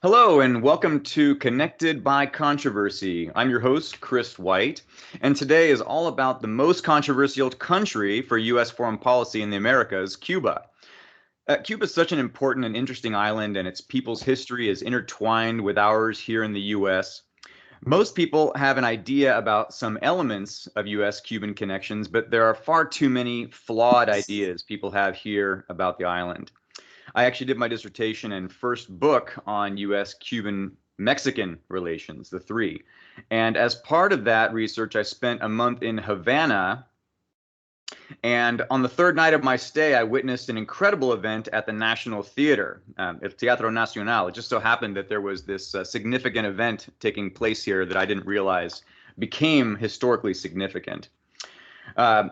Hello and welcome to Connected by Controversy. I'm your host, Chris White, and today is all about the most controversial country for U.S. foreign policy in the Americas, Cuba. Cuba is such an important and interesting island, and its people's history is intertwined with ours here in the U.S. Most people have an idea about some elements of U.S.-Cuban connections, but there are far too many flawed ideas people have here about the island. I actually did my dissertation and first book on U.S. Cuban Mexican relations, the three. And as part of that research, I spent a month in Havana. And on the third night of my stay, I witnessed an incredible event at the National Theater, El Teatro Nacional. It just so happened that there was this significant event taking place here that I didn't realize became historically significant. Uh,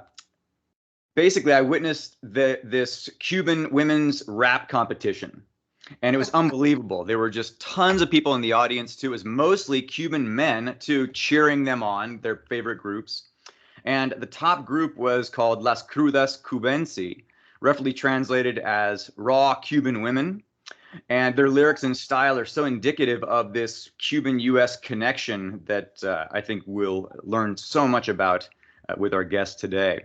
Basically, I witnessed this Cuban women's rap competition, and it was unbelievable. There were just tons of people in the audience, too. It was mostly Cuban men, too, cheering them on, their favorite groups. And the top group was called Las Crudas Cubensi, roughly translated as Raw Cuban Women. And their lyrics and style are so indicative of this Cuban-U.S. connection that I think we'll learn so much about with our guest today.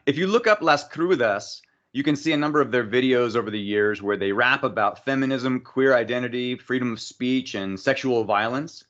If you look up Las Crudas, you can see a number of their videos over the years where they rap about feminism, queer identity, freedom of speech, and sexual violence.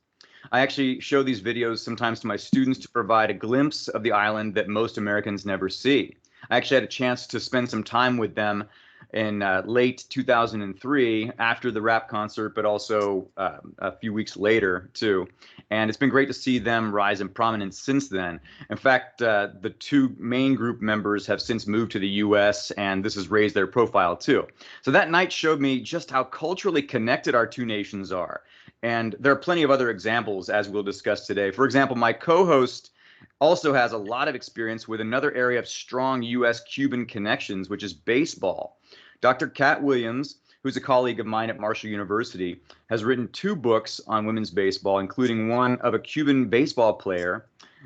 I actually show these videos sometimes to my students to provide a glimpse of the island that most Americans never see. I actually had a chance to spend some time with them in late 2003 after the rap concert, but also a few weeks later, too. And it's been great to see them rise in prominence since then. In fact, the two main group members have since moved to the U.S., and this has raised their profile, too. So that night showed me just how culturally connected our two nations are. And there are plenty of other examples, as we'll discuss today. For example, my co-host also has a lot of experience with another area of strong U.S.-Cuban connections, which is baseball. Dr. Kat Williams, who's a colleague of mine at Marshall University, has written two books on women's baseball, including one of a Cuban baseball player.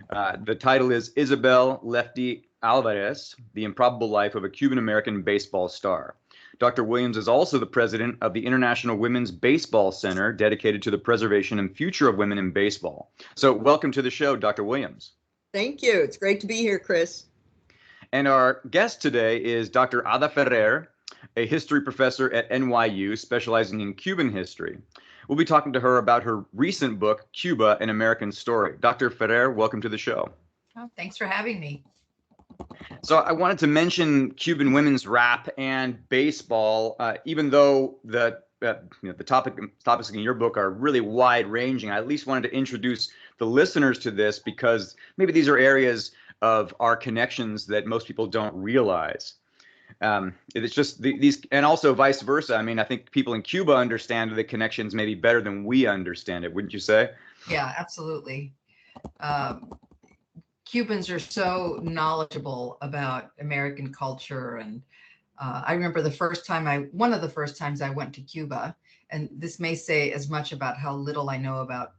The title is Isabel Lefty Alvarez, The Improbable Life of a Cuban-American Baseball Star. Dr. Williams is also the president of the International Women's Baseball Center, dedicated to the preservation and future of women in baseball. So welcome to the show, Dr. Williams. Thank you. It's great to be here, Chris. And our guest today is Dr. Ada Ferrer, a history professor at NYU specializing in Cuban history. We'll be talking to her about her recent book, Cuba, An American Story. Dr. Ferrer, welcome to the show. Oh, thanks for having me. So I wanted to mention Cuban women's rap and baseball, even though the topics in your book are really wide-ranging. I at least wanted to introduce the listeners to this because maybe these are areas of our connections that most people don't realize. It's just these, and also vice versa. I mean, I think people in Cuba understand the connections maybe better than we understand it, wouldn't you say? Yeah, absolutely. Cubans are so knowledgeable about American culture. And I remember one of the first times I went to Cuba, and this may say as much about how little I know about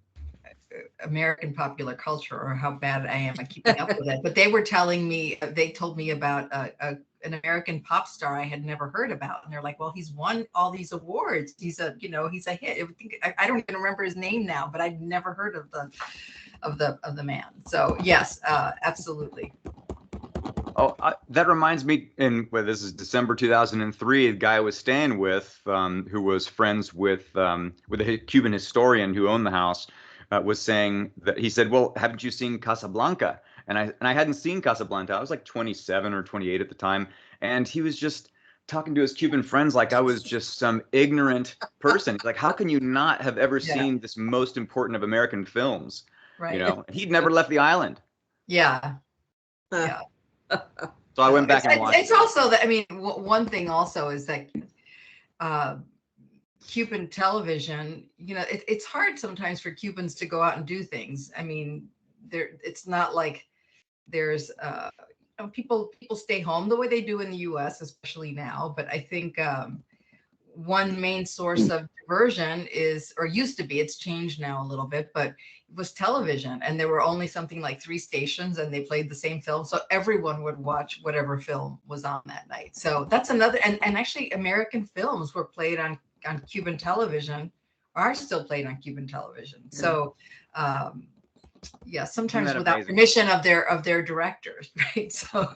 American popular culture or how bad I am at keeping up with it. But they told me about an American pop star I had never heard about. And they're like, well, he's won all these awards. He's a hit. I don't even remember his name now, but I'd never heard of the man. So yes, absolutely. Oh, that reminds me, this is December 2003, the guy I was staying with, who was friends with a Cuban historian who owned the house, was saying that he said, well, haven't you seen Casablanca? And I hadn't seen Casablanca. I was like 27 or 28 at the time. And he was just talking to his Cuban friends like I was just some ignorant person. He's like, how can you not have ever seen this most important of American films? Right. You know, he'd never left the island. Yeah. Yeah. So I went back and watched. It's also that, I mean, one thing also is that Cuban television, it's hard sometimes for Cubans to go out and do things. I mean, it's not like there's people stay home the way they do in the US, especially now. But I think one main source of diversion is, or used to be, it's changed now a little bit, but it was television. And there were only something like 3 stations and they played the same film. So everyone would watch whatever film was on that night. So that's another, and actually American films were played on Cuban television, are still played on Cuban television. So, yeah, Isn't sometimes that without amazing? permission of their directors, right? So,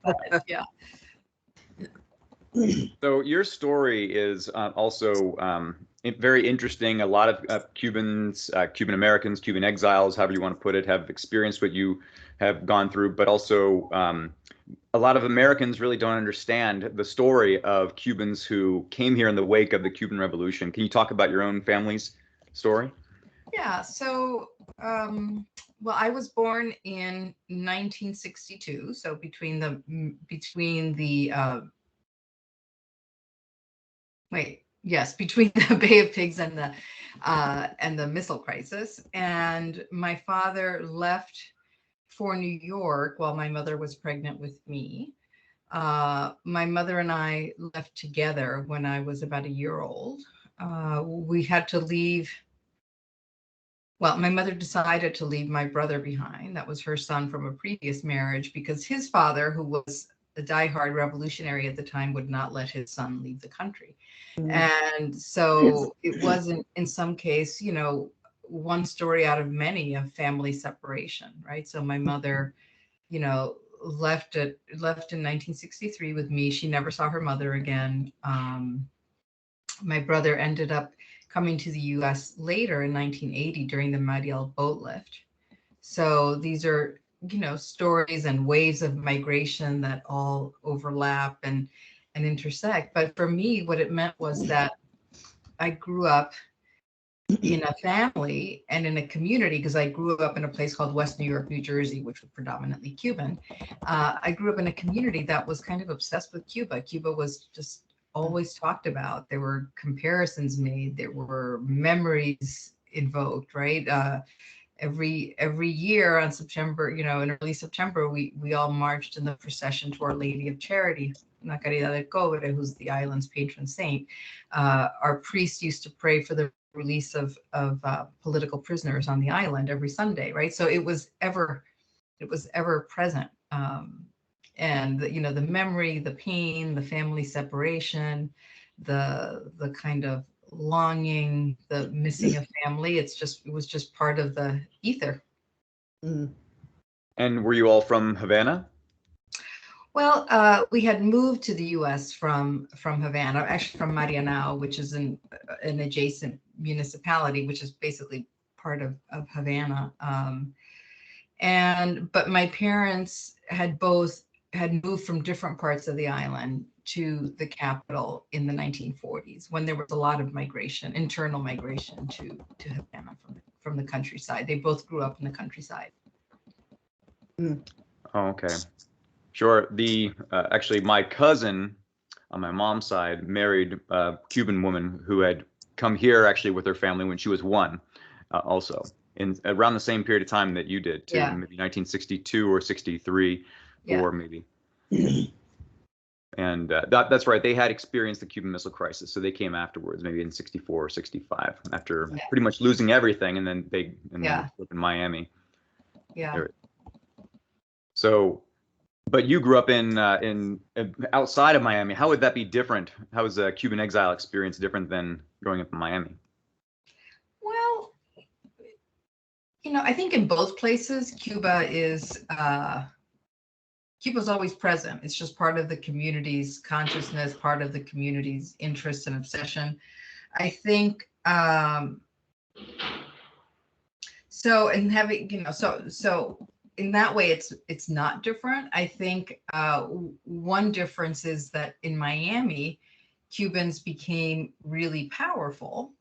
but, yeah. So your story is also very interesting. A lot of Cubans, Cuban Americans, Cuban exiles, however you want to put it, have experienced what you have gone through, but also a lot of Americans really don't understand the story of Cubans who came here in the wake of the Cuban Revolution. Can you talk about your own family's story? Yeah. So, well, I was born in 1962. So between the Bay of Pigs and the missile crisis. And my father left for New York while my mother was pregnant with me. My mother and I left together when I was about a year old. We had to leave. Well, my mother decided to leave my brother behind. That was her son from a previous marriage because his father, who was a diehard revolutionary at the time, would not let his son leave the country. And so it wasn't, in some case, one story out of many of family separation, right? So my mother, left in 1963 with me. She never saw her mother again. My brother ended up coming to the U.S. later in 1980 during the Mariel boat lift. So these are, stories and waves of migration that all overlap and intersect. But for me, what it meant was that I grew up in a family and in a community, because I grew up in a place called West New York, New Jersey, which was predominantly Cuban. I grew up in a community that was kind of obsessed with Cuba. Cuba was just always talked about. There were comparisons made. There were memories invoked, right? Every year on September, in early September, we all marched in the procession to Our Lady of Charity, La Caridad del Cobre, who's the island's patron saint. Our priest used to pray for the release of political prisoners on the island every Sunday, right? So it was ever present. And the memory, the pain, the family separation, the kind of longing, the missing of family. It was just part of the ether. And were you all from Havana? Well, we had moved to the U.S. from Havana, actually from Marianao, which is an adjacent municipality, which is basically part of Havana. But my parents had moved from different parts of the island to the capital in the 1940s, when there was a lot of migration, internal migration to Havana from the countryside. They both grew up in the countryside. Oh, okay. Sure. Actually, my cousin on my mom's side married a Cuban woman who had come here actually with her family when she was one, also in around the same period of time that you did too, maybe 1962 or 63, or maybe. And that's right. They had experienced the Cuban Missile Crisis, so they came afterwards, maybe in 64 or 65, after pretty much losing everything, and then they lived in Miami. Yeah. So, but you grew up in outside of Miami. How would that be different? How is a Cuban exile experience different than growing up in Miami? Well, I think in both places, Cuba's always present. It's just part of the community's consciousness, part of the community's interest and obsession. I think so. And having, so in that way, it's not different. I think one difference is that in Miami, Cubans became really powerful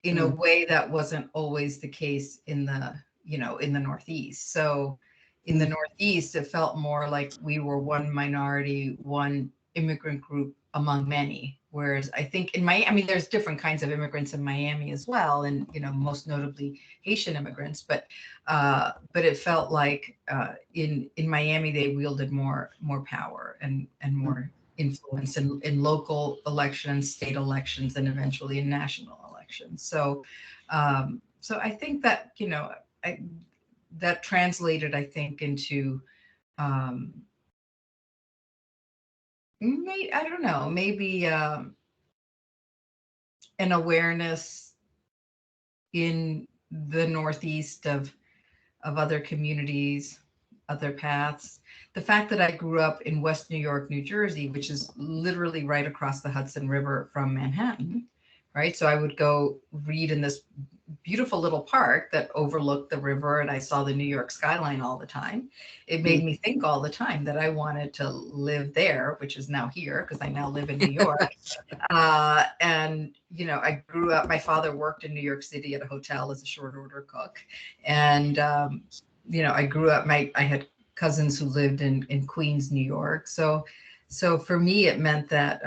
in a way that wasn't always the case in the Northeast. So in the Northeast, it felt more like we were one minority, one immigrant group among many. Whereas I think in Miami, there's different kinds of immigrants in Miami as well, and most notably Haitian immigrants. But it felt like in Miami they wielded more power and more influence in local elections, state elections, and eventually in national elections. So I think that that translated, I think, into I don't know, maybe an awareness in the Northeast of other communities, other paths. The fact that I grew up in West New York, New Jersey, which is literally right across the Hudson River from Manhattan, right? So I would go read in this beautiful little park that overlooked the river, and I saw the New York skyline all the time. It made me think all the time that I wanted to live there, which is now here because I now live in New York. And, you know, I grew up, my father worked in New York City at a hotel as a short order cook. And, you know, I grew up, I had cousins who lived in Queens, New York. So for me, it meant that,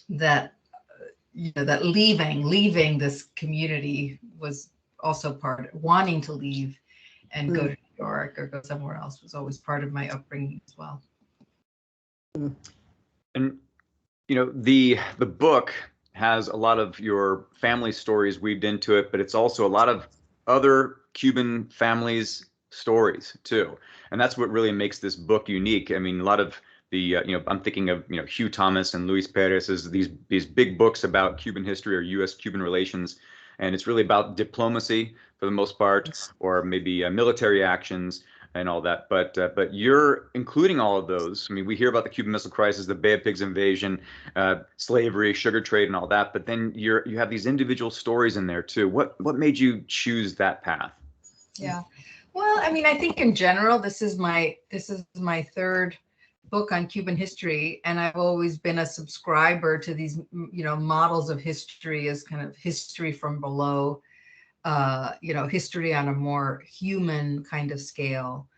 that, you know, that leaving this community was also part, wanting to leave and go to New York or go somewhere else was always part of my upbringing as well. And you know, the book has a lot of your family stories weaved into it, but it's also a lot of other Cuban families' stories too, and that's what really makes this book unique. I mean, a lot of the you know, I'm thinking of, you know, Hugh Thomas and Luis Perez's these big books about Cuban history or U.S.-Cuban relations, and it's really about diplomacy for the most part, or maybe military actions and all that. But you're including all of those. I mean, we hear about the Cuban Missile Crisis, the Bay of Pigs invasion, slavery, sugar trade, and all that. But then you have these individual stories in there too. What made you choose that path? Yeah, well, I mean, I think in general, this is my third book on Cuban history, and I've always been a subscriber to these, you know, models of history as kind of history from below, you know, history on a more human kind of scale,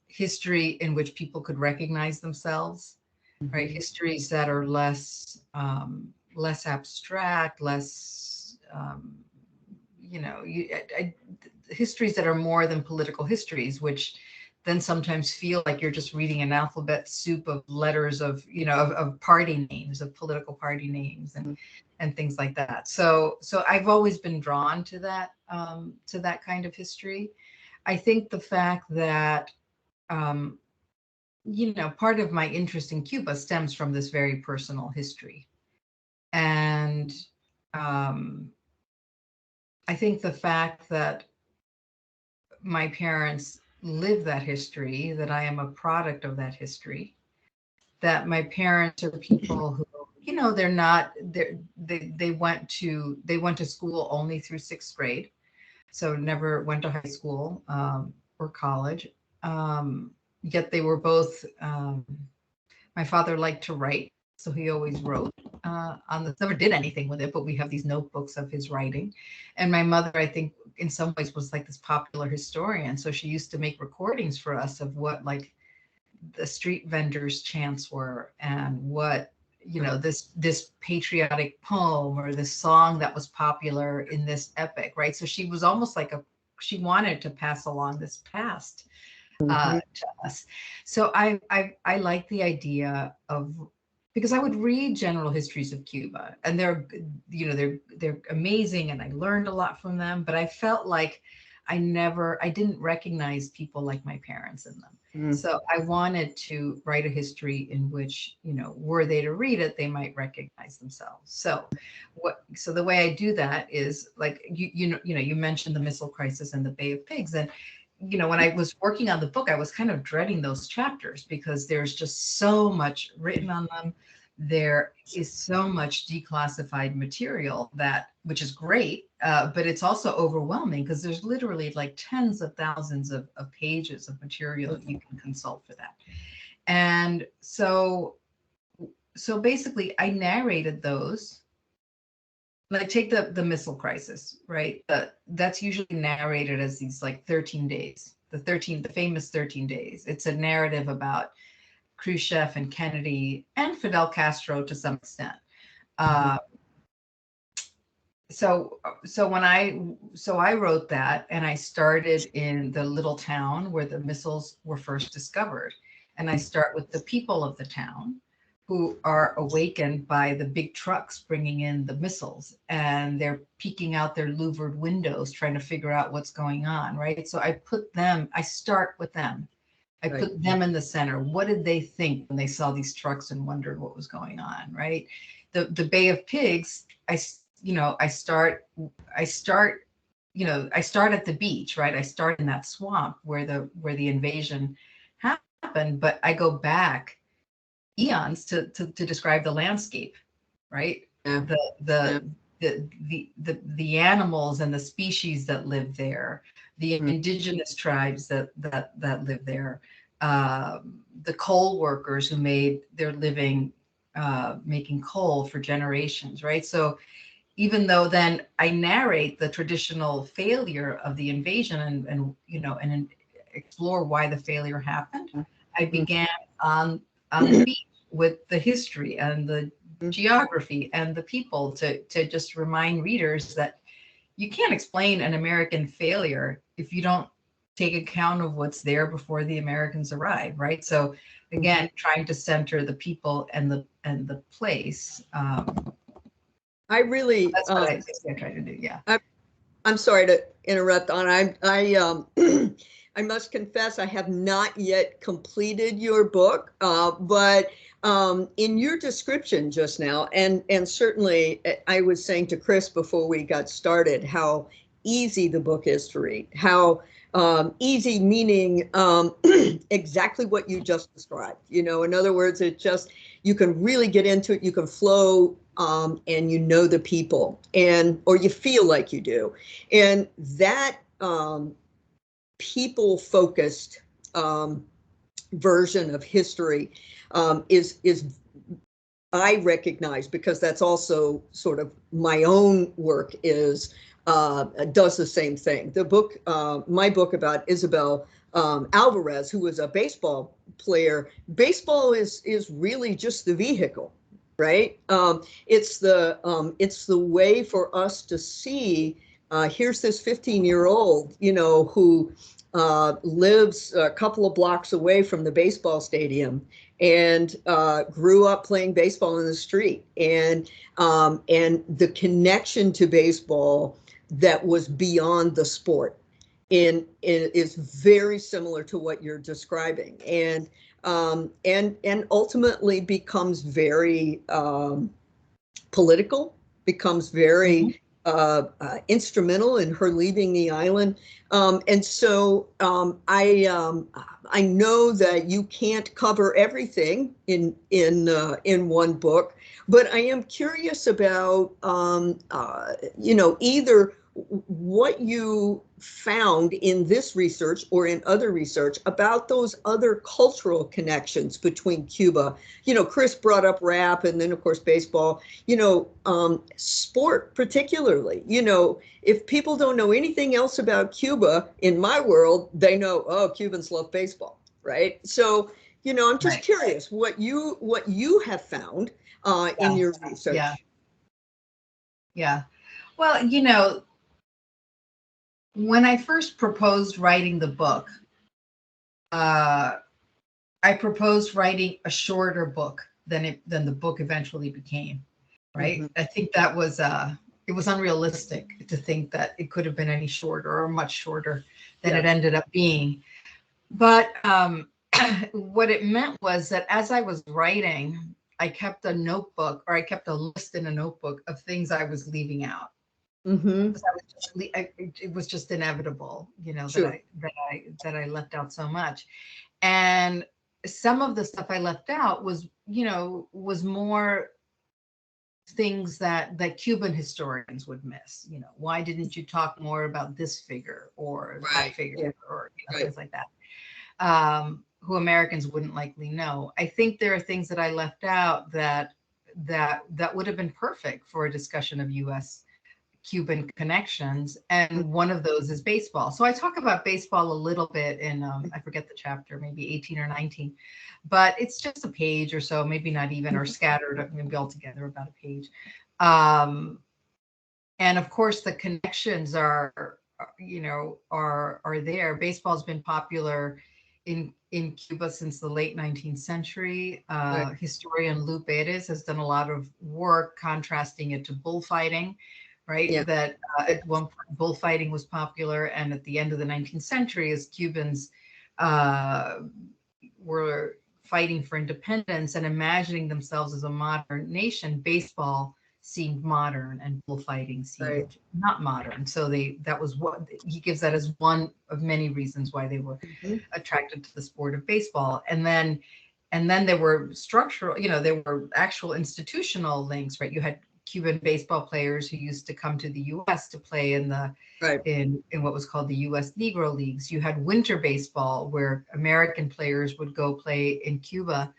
history in which people could recognize themselves, right? Histories that are less less abstract, less you know, histories that are more than political histories, which then sometimes feel like you're just reading an alphabet soup of letters of, you know, of party names, of political party names, and things like that. So I've always been drawn to that kind of history. I think the fact that, you know, part of my interest in Cuba stems from this very personal history. And I think the fact that my parents live that history, that I am a product of that history, that my parents are people who, you know, they went to school only through sixth grade, so never went to high school or college. Yet they were both, my father liked to write, so he always wrote never did anything with it, but we have these notebooks of his writing. And my mother, I think, in some ways was like this popular historian. So she used to make recordings for us of what, like, the street vendors' chants were, and what, you know, this patriotic poem or this song that was popular in this epic, right? So she was almost like she wanted to pass along this past to us. So I like the idea of, because I would read general histories of Cuba, and they're, you know, they're amazing, and I learned a lot from them, but I felt like I didn't recognize people like my parents in them. So I wanted to write a history in which, you know, were they to read it, they might recognize themselves. So the way I do that is, like, you mentioned the Missile Crisis and the Bay of Pigs, and, you know, when I was working on the book, I was kind of dreading those chapters because there's just so much written on them. There is so much declassified material, which is great, but it's also overwhelming because there's literally like tens of thousands of pages of material you can consult for that. And so basically I narrated those. Like, take the Missile Crisis, right? That's usually narrated as these, like, 13 days, the famous 13 days. It's a narrative about Khrushchev and Kennedy and Fidel Castro to some extent. So I wrote that, and I started in the little town where the missiles were first discovered. And I start with the people of the town, who are awakened by the big trucks bringing in the missiles, and they're peeking out their louvered windows trying to figure out what's going on, right? So I start with them. I put them in the center. What did they think when they saw these trucks and wondered what was going on, right? The Bay of Pigs, I start, I start at the beach, right? I start in that swamp where the invasion happened, but I go back eons to describe the landscape, right? Yeah. The the animals and the species that live there, the indigenous tribes that live there, the coal workers who made their living making coal for generations, right? So even though then I narrate the traditional failure of the invasion and explore why the failure happened, I began on the beach with the history and the geography and the people to just remind readers that you can't explain an American failure if you don't take account of what's there before the Americans arrive, right? So again, trying to center the people and the place. I really, That's what I try to do. Yeah. I'm sorry to interrupt on. I must confess I have not yet completed your book, but in your description just now, and certainly I was saying to Chris before we got started how easy the book is to read. How easy meaning exactly what you just described. In other words, you can really get into it. You can flow. And the people, or you feel like you do, and that people-focused version of history is I recognize, because that's also sort of my own work, does the same thing. The book, my book about Isabel Alvarez, who was a baseball player. Baseball is really just the vehicle. Right. It's the way for us to see, here's this 15-year-old, who lives a couple of blocks away from the baseball stadium and grew up playing baseball in the street, and the connection to baseball that was beyond the sport is very similar to what you're describing, and ultimately becomes very political, becomes very instrumental in her leaving the island. And so I know that you can't cover everything in one book, but I am curious about either what you found in this research or in other research about those other cultural connections between Cuba. Chris brought up rap, and then of course baseball, sport particularly. If people don't know anything else about Cuba, in my world, they know, oh, Cubans love baseball, right? So, I'm just curious what you have found in your research. Yeah. Well, when I first proposed writing the book, I proposed writing a shorter book than the book eventually became. Right. I think that was it was unrealistic to think that it could have been any shorter or much shorter than it ended up being. But what it meant was that as I was writing, I kept a notebook, or I kept a list in a notebook of things I was leaving out. It was just inevitable, Sure. that I left out so much. And some of the stuff I left out was more things that Cuban historians would miss. Why didn't you talk more about this figure or that figure, or things like that, who Americans wouldn't likely know. I think there are things that I left out that would have been perfect for a discussion of U.S. Cuban connections, and one of those is baseball. So I talk about baseball a little bit in I forget the chapter, maybe 18 or 19, but it's just a page or so, maybe not even, or scattered, maybe altogether about a page. And of course the connections are there. Baseball's been popular in Cuba since the late 19th century. Historian Lou Pérez has done a lot of work contrasting it to bullfighting. Right. That at one point bullfighting was popular, and at the end of the 19th century, as Cubans were fighting for independence and imagining themselves as a modern nation, baseball seemed modern and bullfighting seemed Right. not modern. So that was what he gives that as one of many reasons why they were Mhm. attracted to the sport of baseball. And then there were structural, there were actual institutional links, right? You had Cuban baseball players who used to come to the US to play Right. in what was called the US Negro Leagues. You had winter baseball where American players would go play in Cuba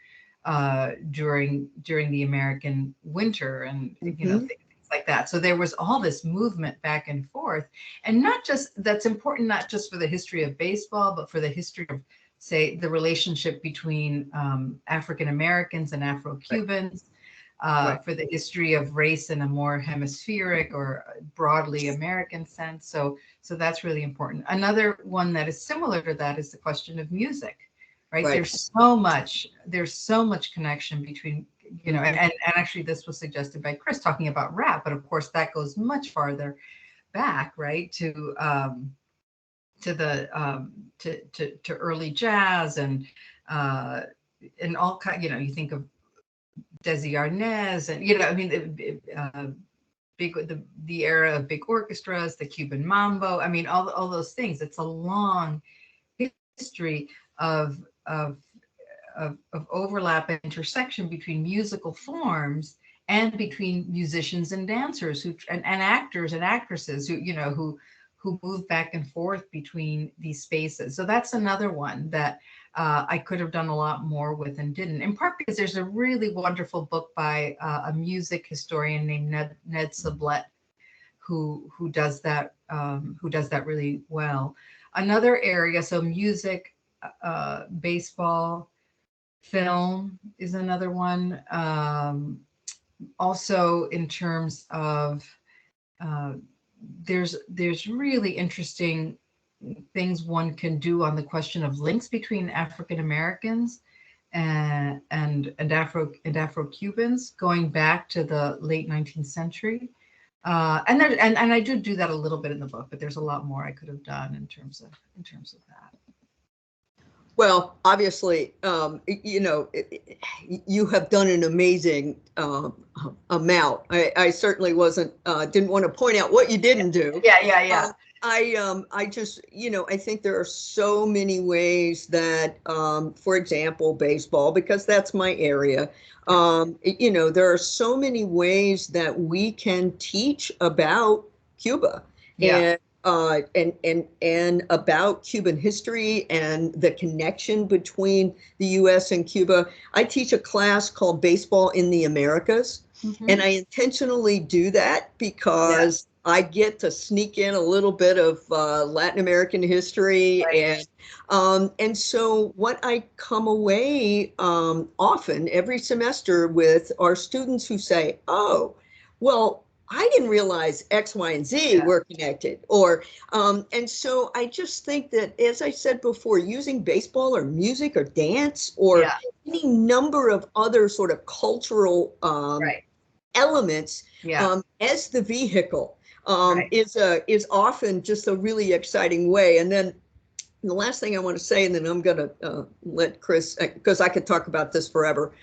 during the American winter, and Mhm. things like that. So there was all this movement back and forth, and not just that's important, not just for the history of baseball, but for the history of, say, the relationship between African Americans and Right. Afro-Cubans, Right. for the history of race in a more hemispheric or broadly American sense. So that's really important. Another one that is similar to that is the question of music, right? Right. There's so much connection between, Mhm. and actually this was suggested by Chris talking about rap, but of course that goes much farther back, right? To the to early jazz uh, and all kind. You think of Desi Arnaz, and I mean, the era of big orchestras, the Cuban mambo. I mean, all those things. It's a long history of of of overlap and intersection between musical forms and between musicians and dancers and actors and actresses who move back and forth between these spaces. So that's another one that I could have done a lot more with and didn't, in part because there's a really wonderful book by a music historian named Ned Sublette who does that really well. Another area, so music, baseball, film is another one. Also, in terms of uh, there's really interesting things one can do on the question of links between African Americans and Afro-Cubans going back to the late 19th century. And I do that a little bit in the book, but there's a lot more I could have done in terms of that. Well, obviously, you have done an amazing amount. I certainly didn't want to point out what you didn't do. Yeah. I just, I think there are so many ways that, for example, baseball, because that's my area. There are so many ways that we can teach about Cuba. Yeah. And about Cuban history and the connection between the U.S. and Cuba. I teach a class called Baseball in the Americas, and I intentionally do that because I get to sneak in a little bit of Latin American history, Right. and so what I come away often every semester with are students who say, "Oh, well, I didn't realize X, Y, and Z Yeah. were connected." And so I just think that, as I said before, using baseball or music or dance or Yeah. any number of other sort of cultural Right. elements Yeah. as the vehicle Right. is often just a really exciting way. And then the last thing I want to say, and then I'm going to let Chris, because I could talk about this forever,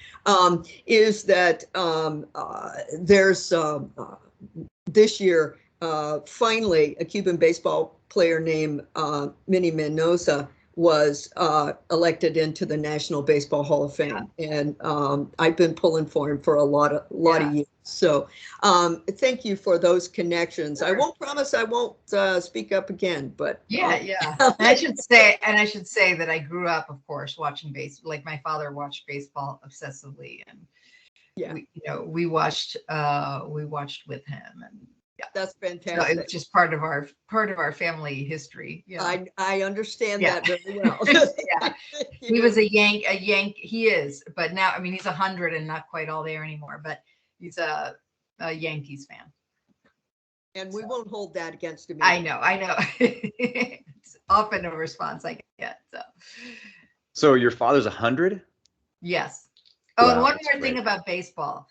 is that there's this year, finally, a Cuban baseball player named Minnie Mendoza was elected into the National Baseball Hall of Fame, and I've been pulling for him for a lot of years. So thank you for those connections. Sure. I won't promise I won't speak up again, but Yeah. And I should say that I grew up, of course, watching baseball. Like my father watched baseball obsessively, and yeah, we watched with him, and that's so it was fantastic. just part of our family history. Yeah. I understand Yeah. that very well. Yeah. He was a Yank. He is, but now, I mean, he's 100 and not quite all there anymore, but he's a Yankees fan. And we won't hold that against him either. I know. It's often a response I get. So your father's 100? Yes. Oh, and Wow, one that's more thing great. about baseball.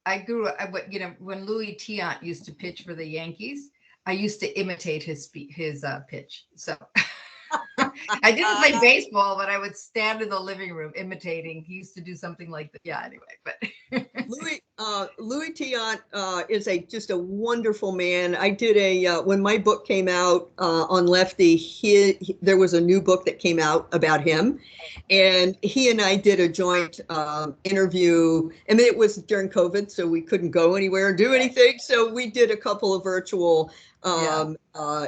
I grew up, when Louis Tiant used to pitch for the Yankees, I used to imitate his pitch. So I didn't play baseball, but I would stand in the living room imitating. He used to do something like that. Yeah, anyway, but Louis Tiant is just a wonderful man. I did when my book came out on Lefty, there was a new book that came out about him, and he and I did a joint interview. I mean, it was during COVID, so we couldn't go anywhere and do anything. So we did a couple of virtual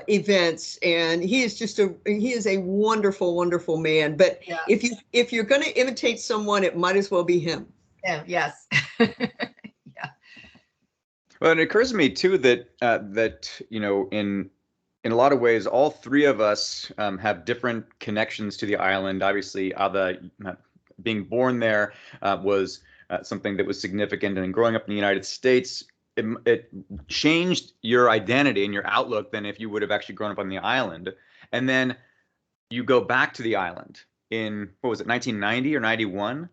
events, and he is a wonderful, wonderful man. But if you're going to imitate someone, it might as well be him. Yeah. Yes. Well, it occurs to me too that in a lot of ways, all three of us have different connections to the island. Obviously, being born there was something that was significant, and growing up in the United States, it changed your identity and your outlook than if you would have actually grown up on the island. And then you go back to the island in, what was it, 1990 or 91?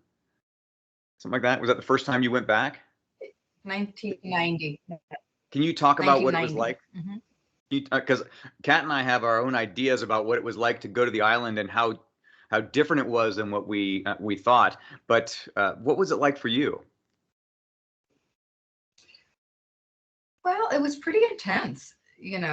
Something like that. Was that the first time you went back? 1990. Can you talk about what it was like? Mm-hmm. Because Kat and I have our own ideas about what it was like to go to the island and how different it was than what we thought. But what was it like for you? Well, it was pretty intense, if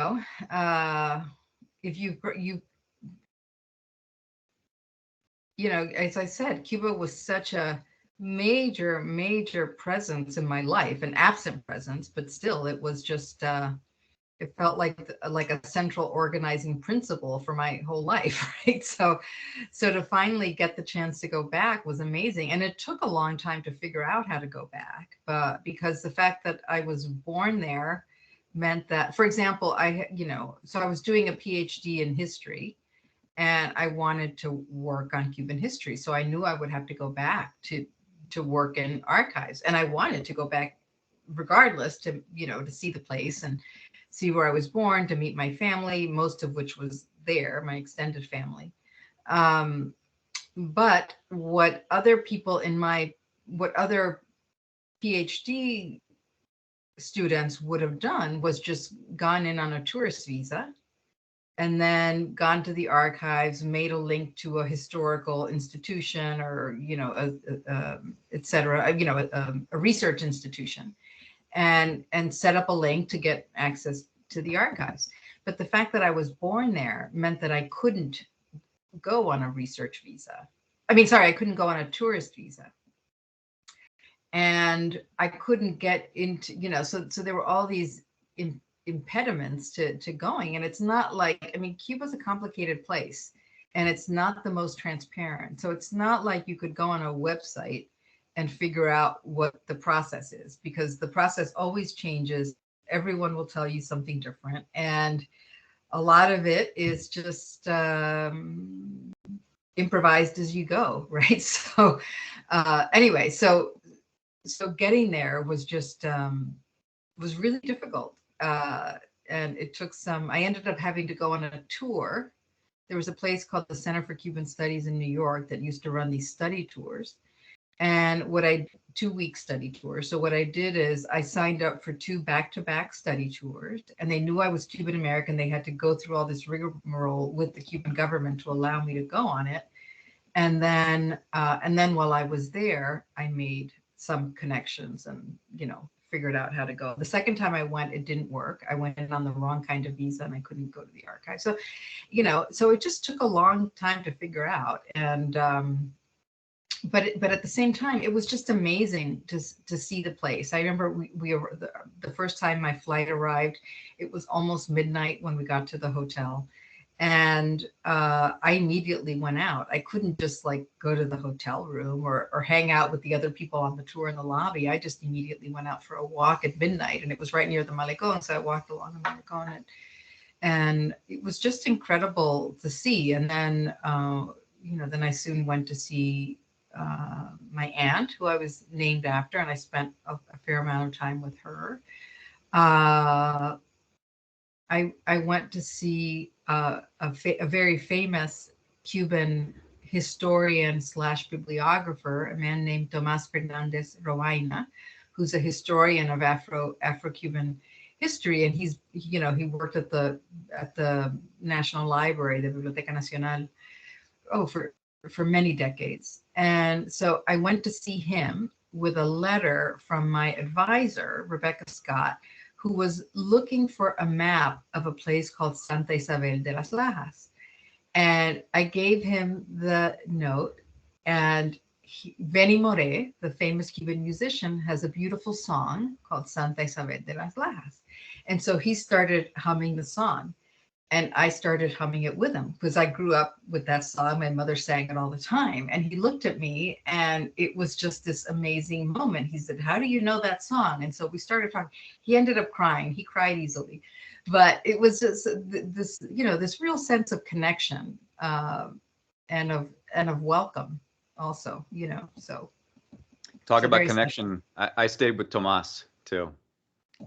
as I said, Cuba was such a major presence in my life, an absent presence, but still it was just, it felt like a central organizing principle for my whole life, right? So to finally get the chance to go back was amazing. And it took a long time to figure out how to go back, because the fact that I was born there meant that, for example, so I was doing a PhD in history, and I wanted to work on Cuban history. So I knew I would have to go back to work in archives, and I wanted to go back regardless to see the place and see where I was born, to meet my family, most of which was there, my extended family. But what other PhD students would have done was just gone in on a tourist visa and then gone to the archives, made a link to a historical institution or, et cetera, a research institution, and set up a link to get access to the archives. But the fact that I was born there meant that I couldn't go on a research visa. I couldn't go on a tourist visa. And I couldn't get into, so there were all these impediments to going. And it's not like, Cuba's a complicated place, and it's not the most transparent. So it's not like you could go on a website and figure out what the process is, because the process always changes. Everyone will tell you something different. And a lot of it is just improvised as you go, right? So anyway, so getting there was just, was really difficult. And it took I ended up having to go on a tour. There was a place called the Center for Cuban Studies in New York that used to run these study tours. And 2-week study tours. So what I did is I signed up for 2 back-to-back study tours, and they knew I was Cuban American. They had to go through all this rigmarole with the Cuban government to allow me to go on it. And then while I was there, I made some connections and, figured out how to go. The second time I went, it didn't work. I went in on the wrong kind of visa, and I couldn't go to the archive. So, so it just took a long time to figure out. And, but at the same time, it was just amazing to see the place. I remember we were the first time my flight arrived, it was almost midnight when we got to the hotel. And I immediately went out. I couldn't just go to the hotel room or hang out with the other people on the tour in the lobby. I just immediately went out for a walk at midnight, and it was right near the Malecón. So I walked along the Malecón, and it was just incredible to see. And then, then I soon went to see my aunt, who I was named after, and I spent a fair amount of time with her. I went to see a very famous Cuban historian / bibliographer, a man named Tomás Fernández Roaina, who's a historian of Afro-Cuban history, and he worked at the National Library, the Biblioteca Nacional, for many decades. And so I went to see him with a letter from my advisor, Rebecca Scott, who was looking for a map of a place called Santa Isabel de las Lajas. And I gave him the note, and Benny Moré, the famous Cuban musician, has a beautiful song called Santa Isabel de las Lajas. And so he started humming the song. And I started humming it with him because I grew up with that song. My mother sang it all the time. And he looked at me, and it was just this amazing moment. He said, "How do you know that song?" And so we started talking. He ended up crying. He cried easily. But it was just this, this real sense of connection, and of welcome also, so. Talk about connection. I stayed with Tomas too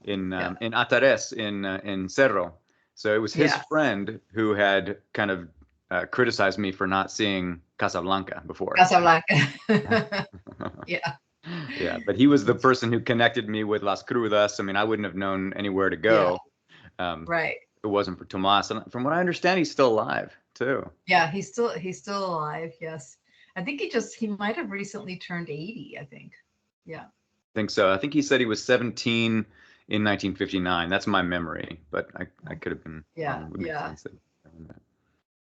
in Atares in Cerro. So it was his friend who had kind of criticized me for not seeing Casablanca before. Casablanca. Yeah. Yeah, but he was the person who connected me with Las Crudas. I mean, I wouldn't have known anywhere to go. Right. If it wasn't for Tomas. And from what I understand, he's still alive too. Yeah, he's still alive. Yes. I think he might have recently turned 80, I think. Yeah. I think so. I think he said he was 17 in 1959. That's my memory, but I could have been wrong.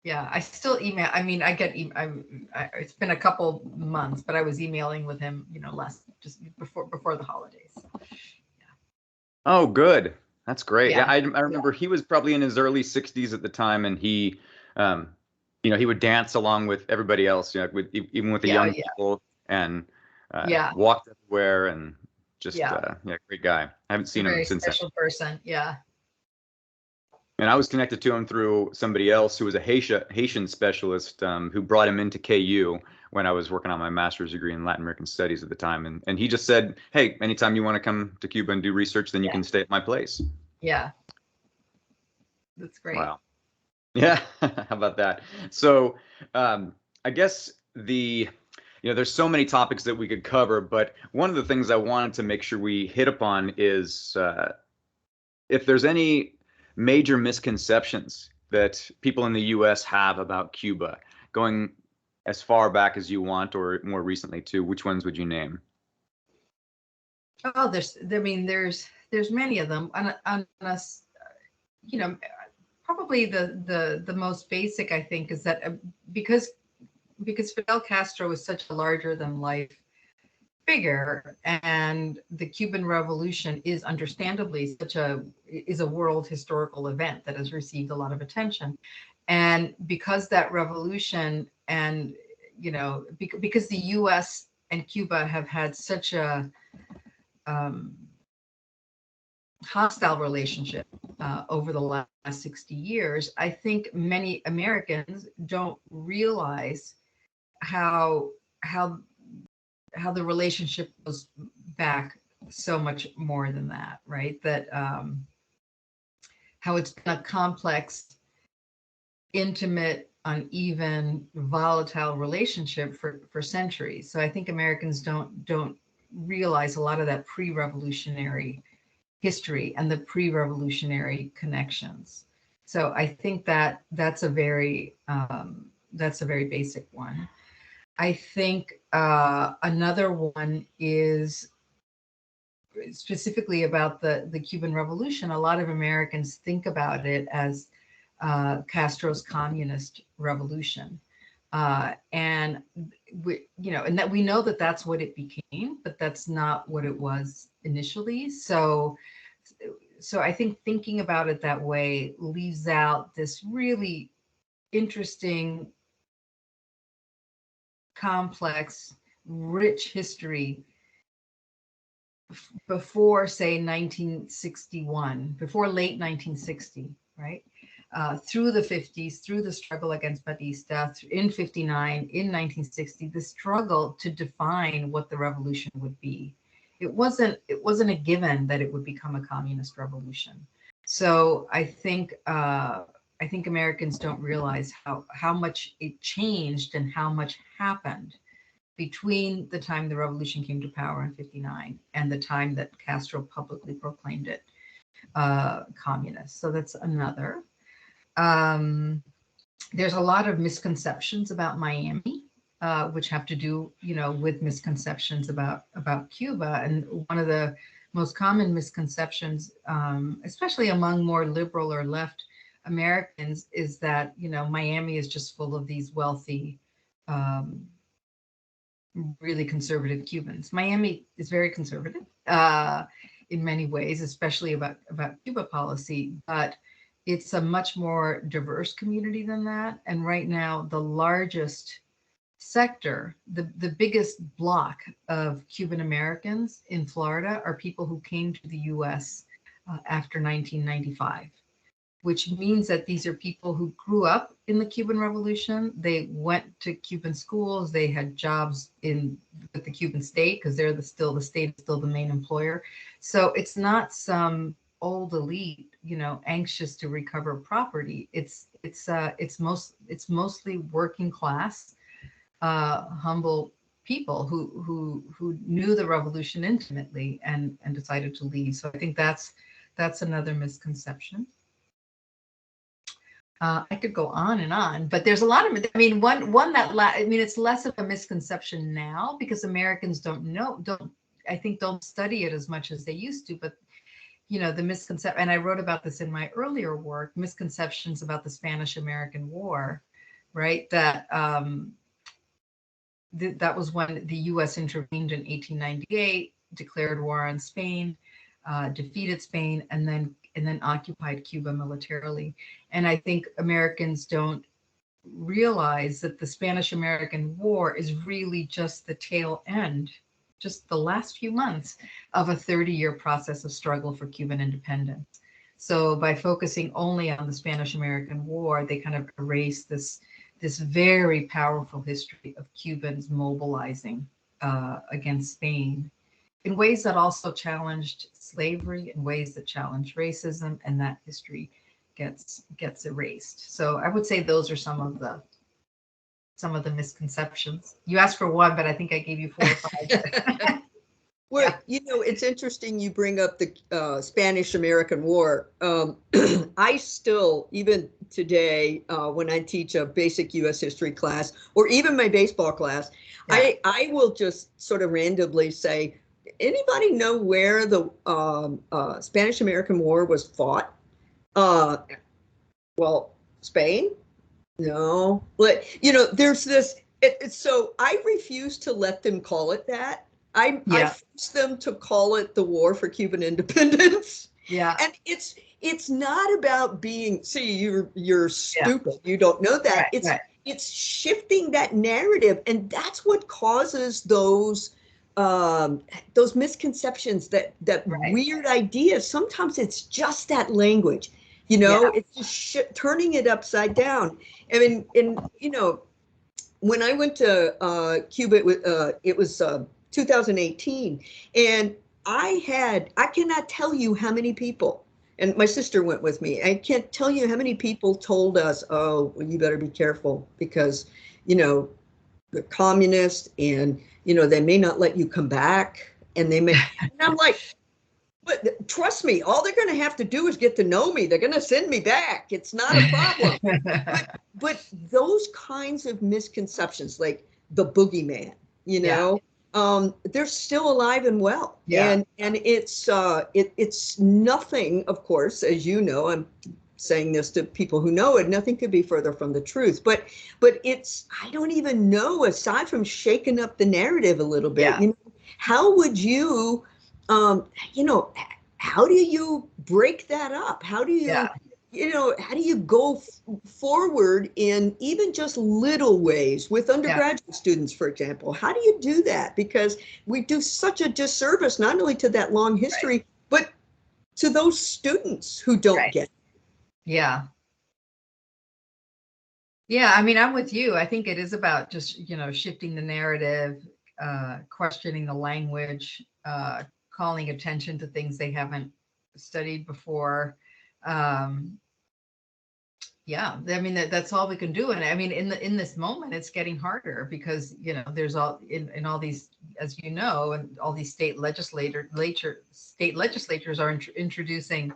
Yeah, I still email. I mean, I get. It's been a couple months, but I was emailing with him, just before the holidays. Yeah. Oh, good. That's great. Yeah, I remember he was probably in his early 60s at the time, and he, he would dance along with everybody else, even with the young people, and walked everywhere, and just great guy. I haven't seen him since then. Very special person. Yeah. And I was connected to him through somebody else who was a Haitian specialist who brought him into KU when I was working on my master's degree in Latin American studies at the time. And he just said, "Hey, anytime you want to come to Cuba and do research, then you can stay at my place." Yeah. That's great. Wow. Yeah. How about that? So I guess there's so many topics that we could cover, but one of the things I wanted to make sure we hit upon is if there's any major misconceptions that people in the U.S. have about Cuba, going as far back as you want or more recently too. Which ones would you name? Oh, there's many of them. On us, probably the most basic, I think, is that because Fidel Castro was such a larger than life figure, and the Cuban Revolution is understandably is a world historical event that has received a lot of attention. And because that revolution, and because the US and Cuba have had such a hostile relationship over the last 60 years, I think many Americans don't realize how the relationship goes back so much more than that, right? That how it's been a complex, intimate, uneven, volatile relationship for centuries. So I think Americans don't realize a lot of that pre-revolutionary history and the pre-revolutionary connections. So I think that's a very basic one. I think another one is specifically about the Cuban Revolution. A lot of Americans think about it as Castro's communist revolution, and that we know that that's what it became, but that's not what it was initially. So I think thinking about it that way leaves out this really interesting, complex, rich history before, say, 1961, before late 1960, right? Through the 50s, through the struggle against Batista, in 59, in 1960, the struggle to define what the revolution would be. It wasn't a given that it would become a communist revolution. So I think Americans don't realize how much it changed and how much happened between the time the revolution came to power in 59 and the time that Castro publicly proclaimed it communist. So that's another. there's a lot of misconceptions about Miami, which have to do, with misconceptions about Cuba. And one of the most common misconceptions, especially among more liberal or left Americans, is that Miami is just full of these wealthy, um, really conservative Cubans. Miami is very conservative in many ways, especially about Cuba policy, but it's a much more diverse community than that. And right now, the largest sector, the biggest block of Cuban Americans in Florida are people who came to the US after 1995, which means that these are people who grew up in the Cuban Revolution. They went to Cuban schools. They had jobs with the Cuban state because the state is still the main employer. So it's not some old elite, anxious to recover property. It's mostly working class, humble people who knew the revolution intimately and decided to leave. So I think that's another misconception. I could go on and on, but there's a lot of, it's less of a misconception now because Americans don't study it as much as they used to, but the misconception, and I wrote about this in my earlier work, misconceptions about the Spanish-American War, right? That that was when the U.S. intervened in 1898, declared war on Spain, defeated Spain, and then occupied Cuba militarily. And I think Americans don't realize that the Spanish-American War is really just the tail end, just the last few months of a 30-year process of struggle for Cuban independence. So by focusing only on the Spanish-American War, they kind of erase this very powerful history of Cubans mobilizing against Spain in ways that also challenged slavery, in ways that challenged racism, and that history gets erased. So I would say those are some of the misconceptions. You asked for one, but I think I gave you 4 or 5. Well, it's interesting you bring up the Spanish-American War. I still, even today, when I teach a basic U.S. history class, or even my baseball class, yeah. I will just sort of randomly say, anybody know where the Spanish-American War was fought? Well, Spain? No. But, there's this, so I refuse to let them call it that. I force them to call it the War for Cuban Independence. Yeah. And it's not about being, see, you're stupid. Yeah. You don't know that. Right, it's shifting that narrative. And that's what causes those misconceptions, that right. Weird ideas. Sometimes it's just that language, it's just turning it upside down. I mean, when I went to Cuba, it was 2018, and I cannot tell you how many people, and my sister went with me, I can't tell you how many people told us, oh, well, you better be careful because, the communists, and, they may not let you come back, and they may, and I'm like, but trust me, all they're going to have to do is get to know me. They're going to send me back. It's not a problem. but those kinds of misconceptions, like the boogeyman, they're still alive and well. Yeah. And it's nothing, of course, as you know, I'm saying this to people who know it, nothing could be further from the truth. But it's, I don't even know, aside from shaking up the narrative a little bit, how would you, how do you break that up? How do you, how do you go forward in even just little ways with undergraduate students, for example? How do you do that? Because we do such a disservice, not only to that long history, but to those students who don't get it. Yeah. Yeah, I mean, I'm with you. I think it is about just, shifting the narrative, questioning the language, calling attention to things they haven't studied before. Yeah, I mean, that's all we can do. And I mean, in this moment, it's getting harder because, there's all in all these, as you know, and all these state legislators are introducing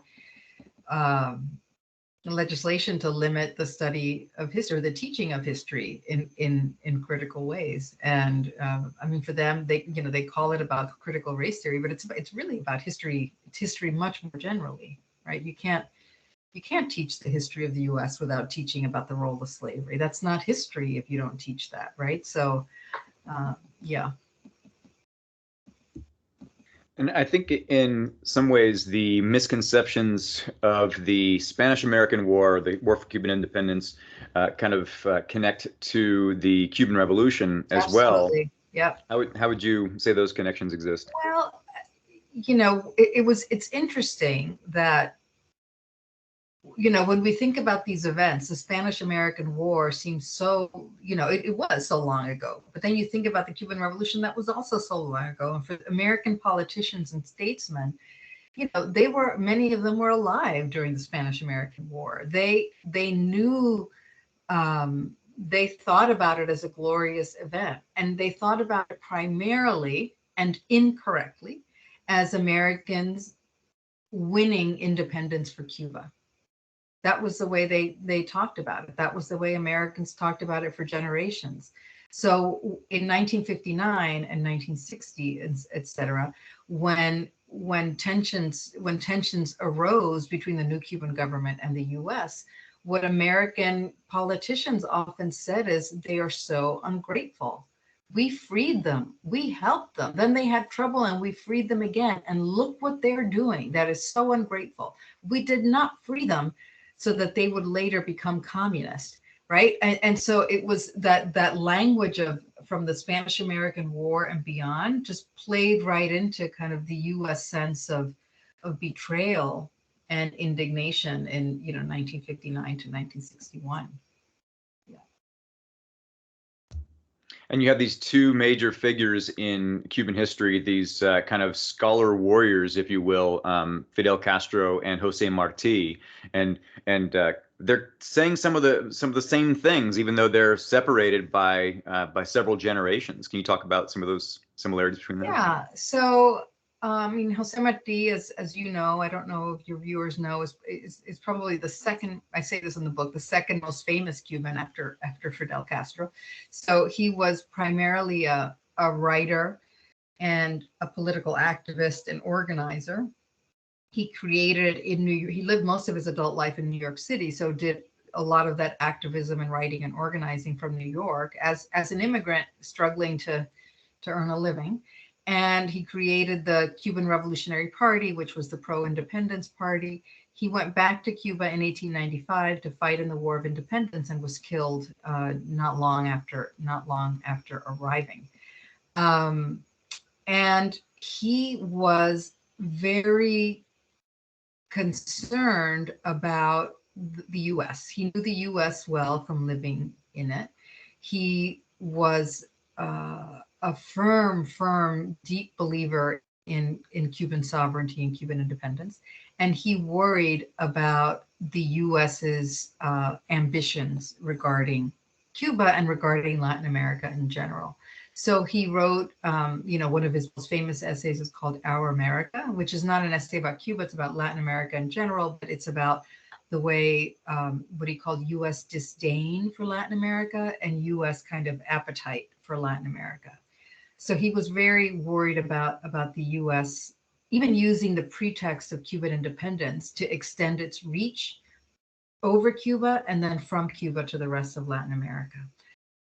legislation to limit the study of history, the teaching of history in critical ways. And I mean, for them, they call it about critical race theory, but it's really about history. It's history much more generally, right? You can't teach the history of the U.S. without teaching about the role of slavery. That's not history if you don't teach that, right? So, yeah. And I think in some ways, the misconceptions of the Spanish-American War, the War for Cuban Independence, kind of connect to the Cuban Revolution as well. Absolutely. Yep. How would you say those connections exist? Well, it's interesting that, when we think about these events, the Spanish-American War seems so, it was so long ago. But then you think about the Cuban Revolution, that was also so long ago. And for American politicians and statesmen, many of them were alive during the Spanish-American War. They knew, they thought about it as a glorious event, and they thought about it primarily and incorrectly as Americans winning independence for Cuba. That was the way they talked about it. That was the way Americans talked about it for generations. So in 1959 and 1960, et cetera, when tensions arose between the new Cuban government and the U.S., what American politicians often said is, they are so ungrateful. We freed them. We helped them. Then they had trouble and we freed them again. And look what they're doing. That is so ungrateful. We did not free them so that they would later become communist, right? And so it was that language from the Spanish-American War and beyond just played right into kind of the U.S. sense of betrayal and indignation in 1959 to 1961. And you have these two major figures in Cuban history, these kind of scholar warriors, if you will, Fidel Castro and Jose Marti, and they're saying some of the same things, even though they're separated by several generations. Can you talk about some of those similarities between them? Yeah. So, Jose Marti, as you know, I don't know if your viewers know, is probably the second, I say this in the book, the second most famous Cuban after Fidel Castro. So he was primarily a writer and a political activist and organizer. He created in New York, he lived most of his adult life in New York City, so did a lot of that activism and writing and organizing from New York as an immigrant struggling to earn a living. And he created the Cuban Revolutionary Party, which was the pro-independence party. He went back to Cuba in 1895 to fight in the War of Independence and was killed not long after arriving. And he was very concerned about the U.S. He knew the U.S. well from living in it. He was a firm, deep believer in Cuban sovereignty and Cuban independence. And he worried about the U.S.'s ambitions regarding Cuba and regarding Latin America in general. So he wrote, one of his most famous essays is called Our America, which is not an essay about Cuba, it's about Latin America in general, but it's about the way, what he called U.S. disdain for Latin America and U.S. kind of appetite for Latin America. So he was very worried about the U.S. even using the pretext of Cuban independence to extend its reach over Cuba and then from Cuba to the rest of Latin America.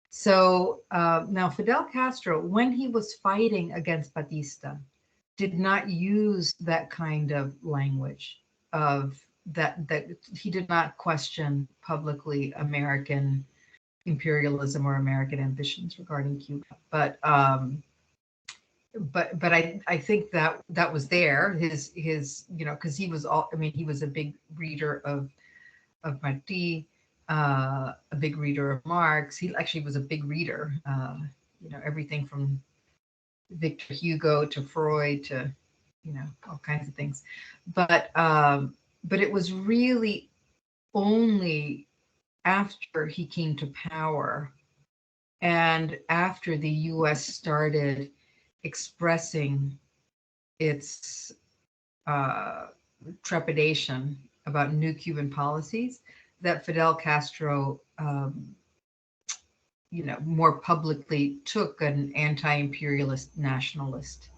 So now Fidel Castro, when he was fighting against Batista, did not use that kind of language of that he did not question publicly American imperialism or American ambitions regarding Cuba. But I think that was there. His because he was he was a big reader of Marti, a big reader of Marx. He actually was a big reader. Everything from Victor Hugo to Freud to all kinds of things. But it was really only after he came to power and after the U.S. started expressing its trepidation about new Cuban policies, that Fidel Castro, more publicly took an anti-imperialist nationalist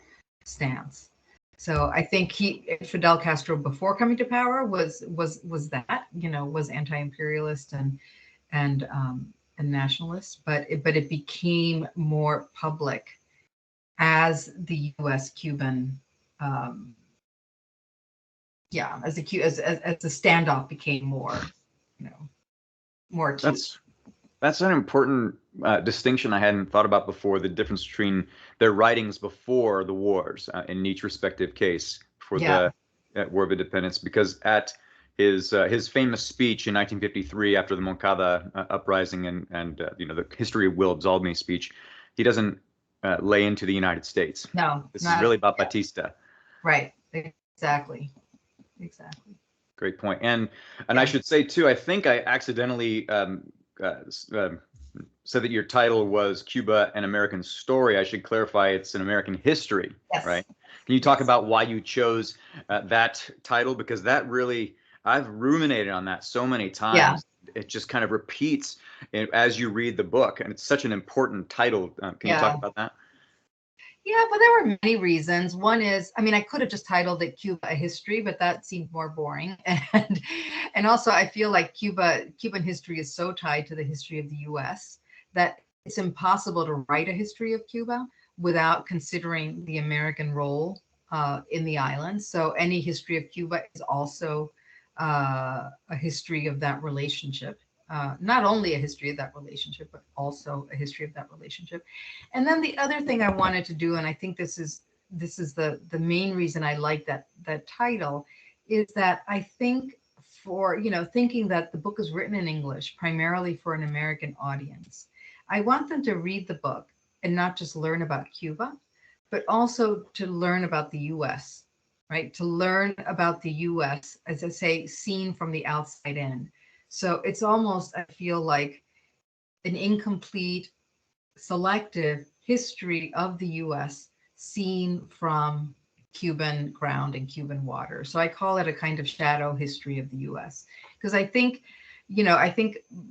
stance. So I think Fidel Castro before coming to power was that, was anti-imperialist and nationalist, but it became more public as the U.S. Cuban, as the standoff became more, more acute. That's an important distinction I hadn't thought about before, the difference between their writings before the wars in each respective case for the War of Independence, because at his famous speech in 1953 after the Moncada uprising and the history will absolve me speech, he doesn't lay into the United States. No, this is really about Batista. Right. Exactly. Great point. And I should say too, I think I accidentally said that your title was Cuba, an American Story. I should clarify it's an American history, right? Can you talk about why you chose that title? Because that really, I've ruminated on that so many times. Yeah. It just kind of repeats as you read the book, and it's such an important title. Can you talk about that? Yeah, but there were many reasons. One is, I could have just titled it Cuba, a History, but that seemed more boring. And also I feel like Cuban history is so tied to the history of the US that it's impossible to write a history of Cuba without considering the American role in the island. So any history of Cuba is also a history of that relationship. Not only a history of that relationship, but also a history of that relationship. And then the other thing I wanted to do, and I think this is the main reason I like that title, is that I think for, thinking that the book is written in English primarily for an American audience, I want them to read the book and not just learn about Cuba, but also to learn about the US, right? To learn about the US, as I say, seen from the outside in. So it's almost, I feel like, an incomplete, selective history of the US seen from Cuban ground and Cuban water. So I call it a kind of shadow history of the US. Because I think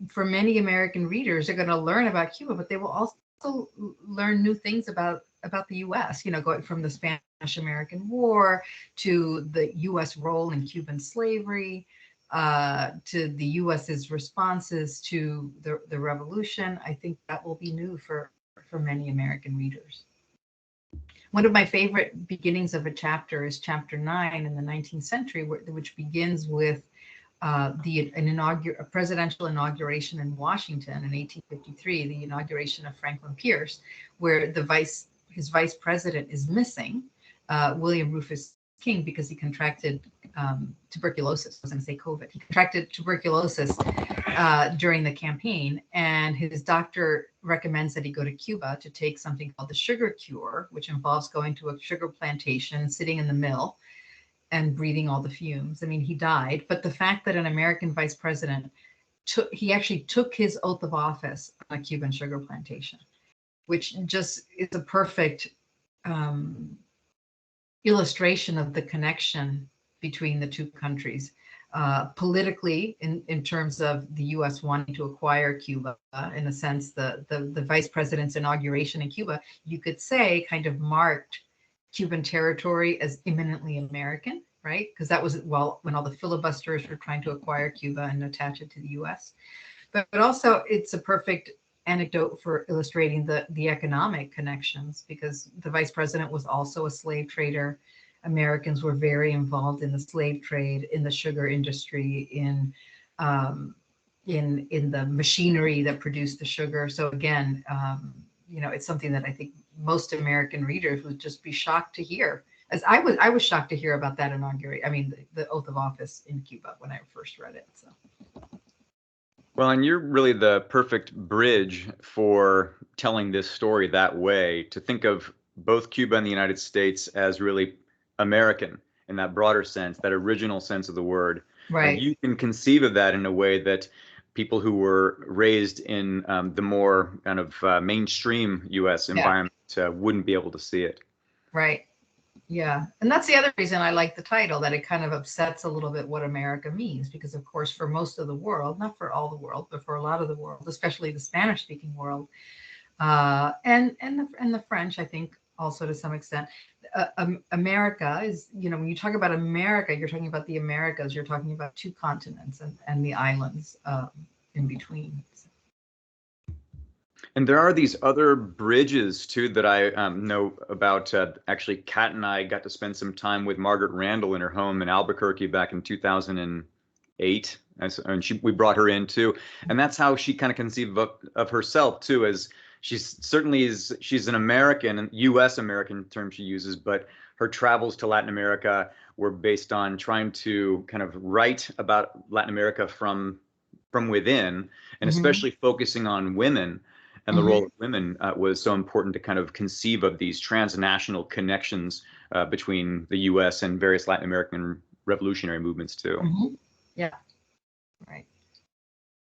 for many American readers, they're going to learn about Cuba, but they will also learn new things about the US, going from the Spanish-American War to the US role in Cuban slavery, to the US's responses to the revolution. I think that will be new for many American readers. One of my favorite beginnings of a chapter is chapter 9 in the 19th century, which begins with a presidential inauguration in Washington in 1853, the inauguration of Franklin Pierce, where his vice president is missing, William Rufus King, because he contracted tuberculosis. I was going to say COVID. He contracted tuberculosis during the campaign, and his doctor recommends that he go to Cuba to take something called the sugar cure, which involves going to a sugar plantation, sitting in the mill, and breathing all the fumes. He died, but the fact that an American vice president actually took his oath of office on a Cuban sugar plantation, which just is a perfect illustration of the connection between the two countries. Politically, in terms of the U.S. wanting to acquire Cuba, in a sense, the vice president's inauguration in Cuba, you could say, kind of marked Cuban territory as imminently American, right? Because that was when all the filibusters were trying to acquire Cuba and attach it to the U.S. But also, it's a perfect anecdote for illustrating the economic connections, because the vice president was also a slave trader. Americans were very involved in the slave trade, in the sugar industry, in the machinery that produced the sugar. So again, it's something that I think most American readers would just be shocked to hear. As I was shocked to hear about that inauguration. The oath of office in Cuba when I first read it. So. Well, and you're really the perfect bridge for telling this story that way, to think of both Cuba and the United States as really American in that broader sense, that original sense of the word. Right. You can conceive of that in a way that people who were raised in the more kind of mainstream U.S. environment wouldn't be able to see it. Right. Yeah. And that's the other reason I like the title, that it kind of upsets a little bit what America means, because of course, for most of the world, not for all the world, but for a lot of the world, especially the Spanish speaking world, and the French, I think also to some extent, America is, when you talk about America, you're talking about the Americas, you're talking about two continents and the islands in between. And there are these other bridges too that I know about. Actually, Kat and I got to spend some time with Margaret Randall in her home in Albuquerque back in 2008, and we brought her in too. And that's how she kind of conceived of herself too, as she's an American, U.S. American term she uses, but her travels to Latin America were based on trying to kind of write about Latin America from within, and especially focusing on women. And the role of women was so important to kind of conceive of these transnational connections between the U.S. and various Latin American revolutionary movements too. Yeah, right.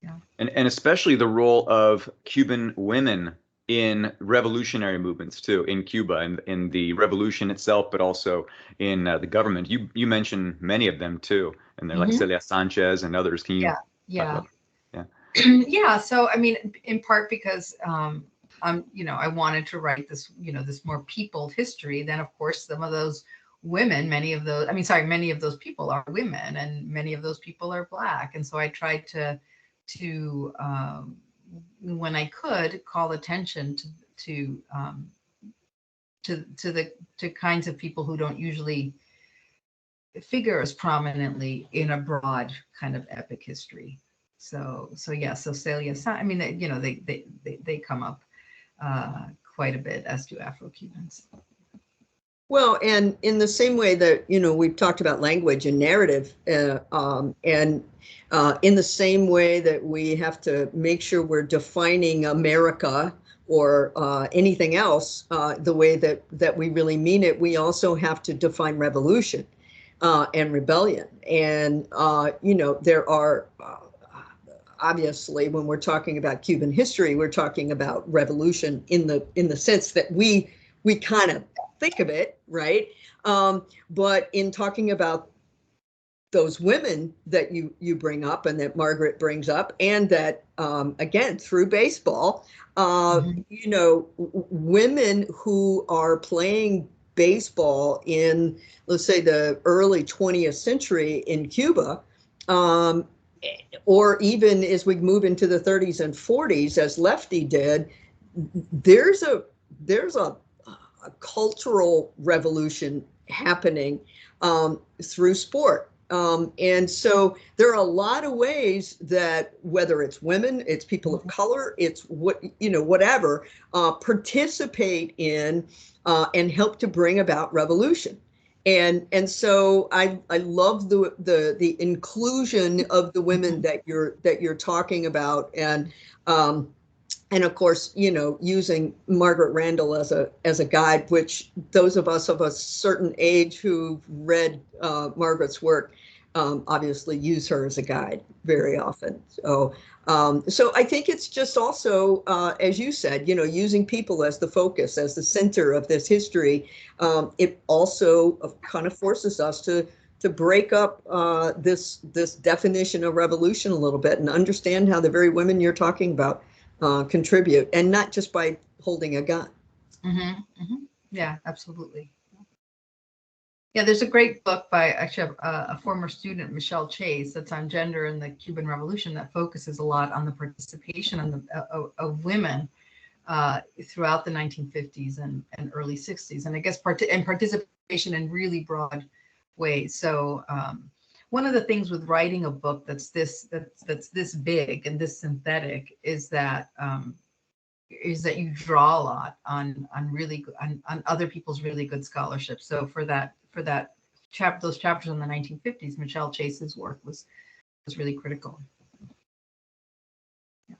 Yeah. And especially the role of Cuban women in revolutionary movements too, in Cuba and in the revolution itself, but also in the government. You mentioned many of them too, and they're like Celia Sanchez and others. Can you? Yeah. Yeah. Yeah. So, I mean, in part because I wanted to write this, this more peopled history. Then, of course, some of those women, many of those people are women, and many of those people are Black. And so I tried to when I could, call attention to the kinds of people who don't usually figure as prominently in a broad kind of epic history. So Celia, I mean, they come up quite a bit, as do Afro-Cubans. Well, and in the same way that, we've talked about language and narrative, and in the same way that we have to make sure we're defining America or anything else the way that we really mean it, we also have to define revolution and rebellion. And, there are obviously, when we're talking about Cuban history, we're talking about revolution in the sense that we kind of think of it, right? But in talking about those women that you bring up and that Margaret brings up, and that again through baseball, women who are playing baseball in, let's say, the early 20th century in Cuba, or even as we move into the 30s and 40s, as Lefty did, there's a cultural revolution happening through sport. And so there are a lot of ways that, whether it's women, it's people of color, it's whatever, participate in and help to bring about revolution. And so I love the inclusion of the women that you're talking about, and of course, using Margaret Randall as a guide, which those of us of a certain age who've read Margaret's work obviously use her as a guide very often. So I think it's just also, as you said, using people as the focus, as the center of this history. It also kind of forces us to break up this definition of revolution a little bit and understand how the very women you're talking about contribute, and not just by holding a gun. Yeah, absolutely. Yeah, there's a great book by actually a former student, Michelle Chase, that's on gender in the Cuban Revolution, that focuses a lot on the participation of women throughout the 1950s and early 60s, and I guess participation in really broad ways. So one of the things with writing a book that's this big and this synthetic is that you draw a lot on other people's really good scholarship. So for those chapters in the 1950s, Michelle Chase's work was really critical. Yeah.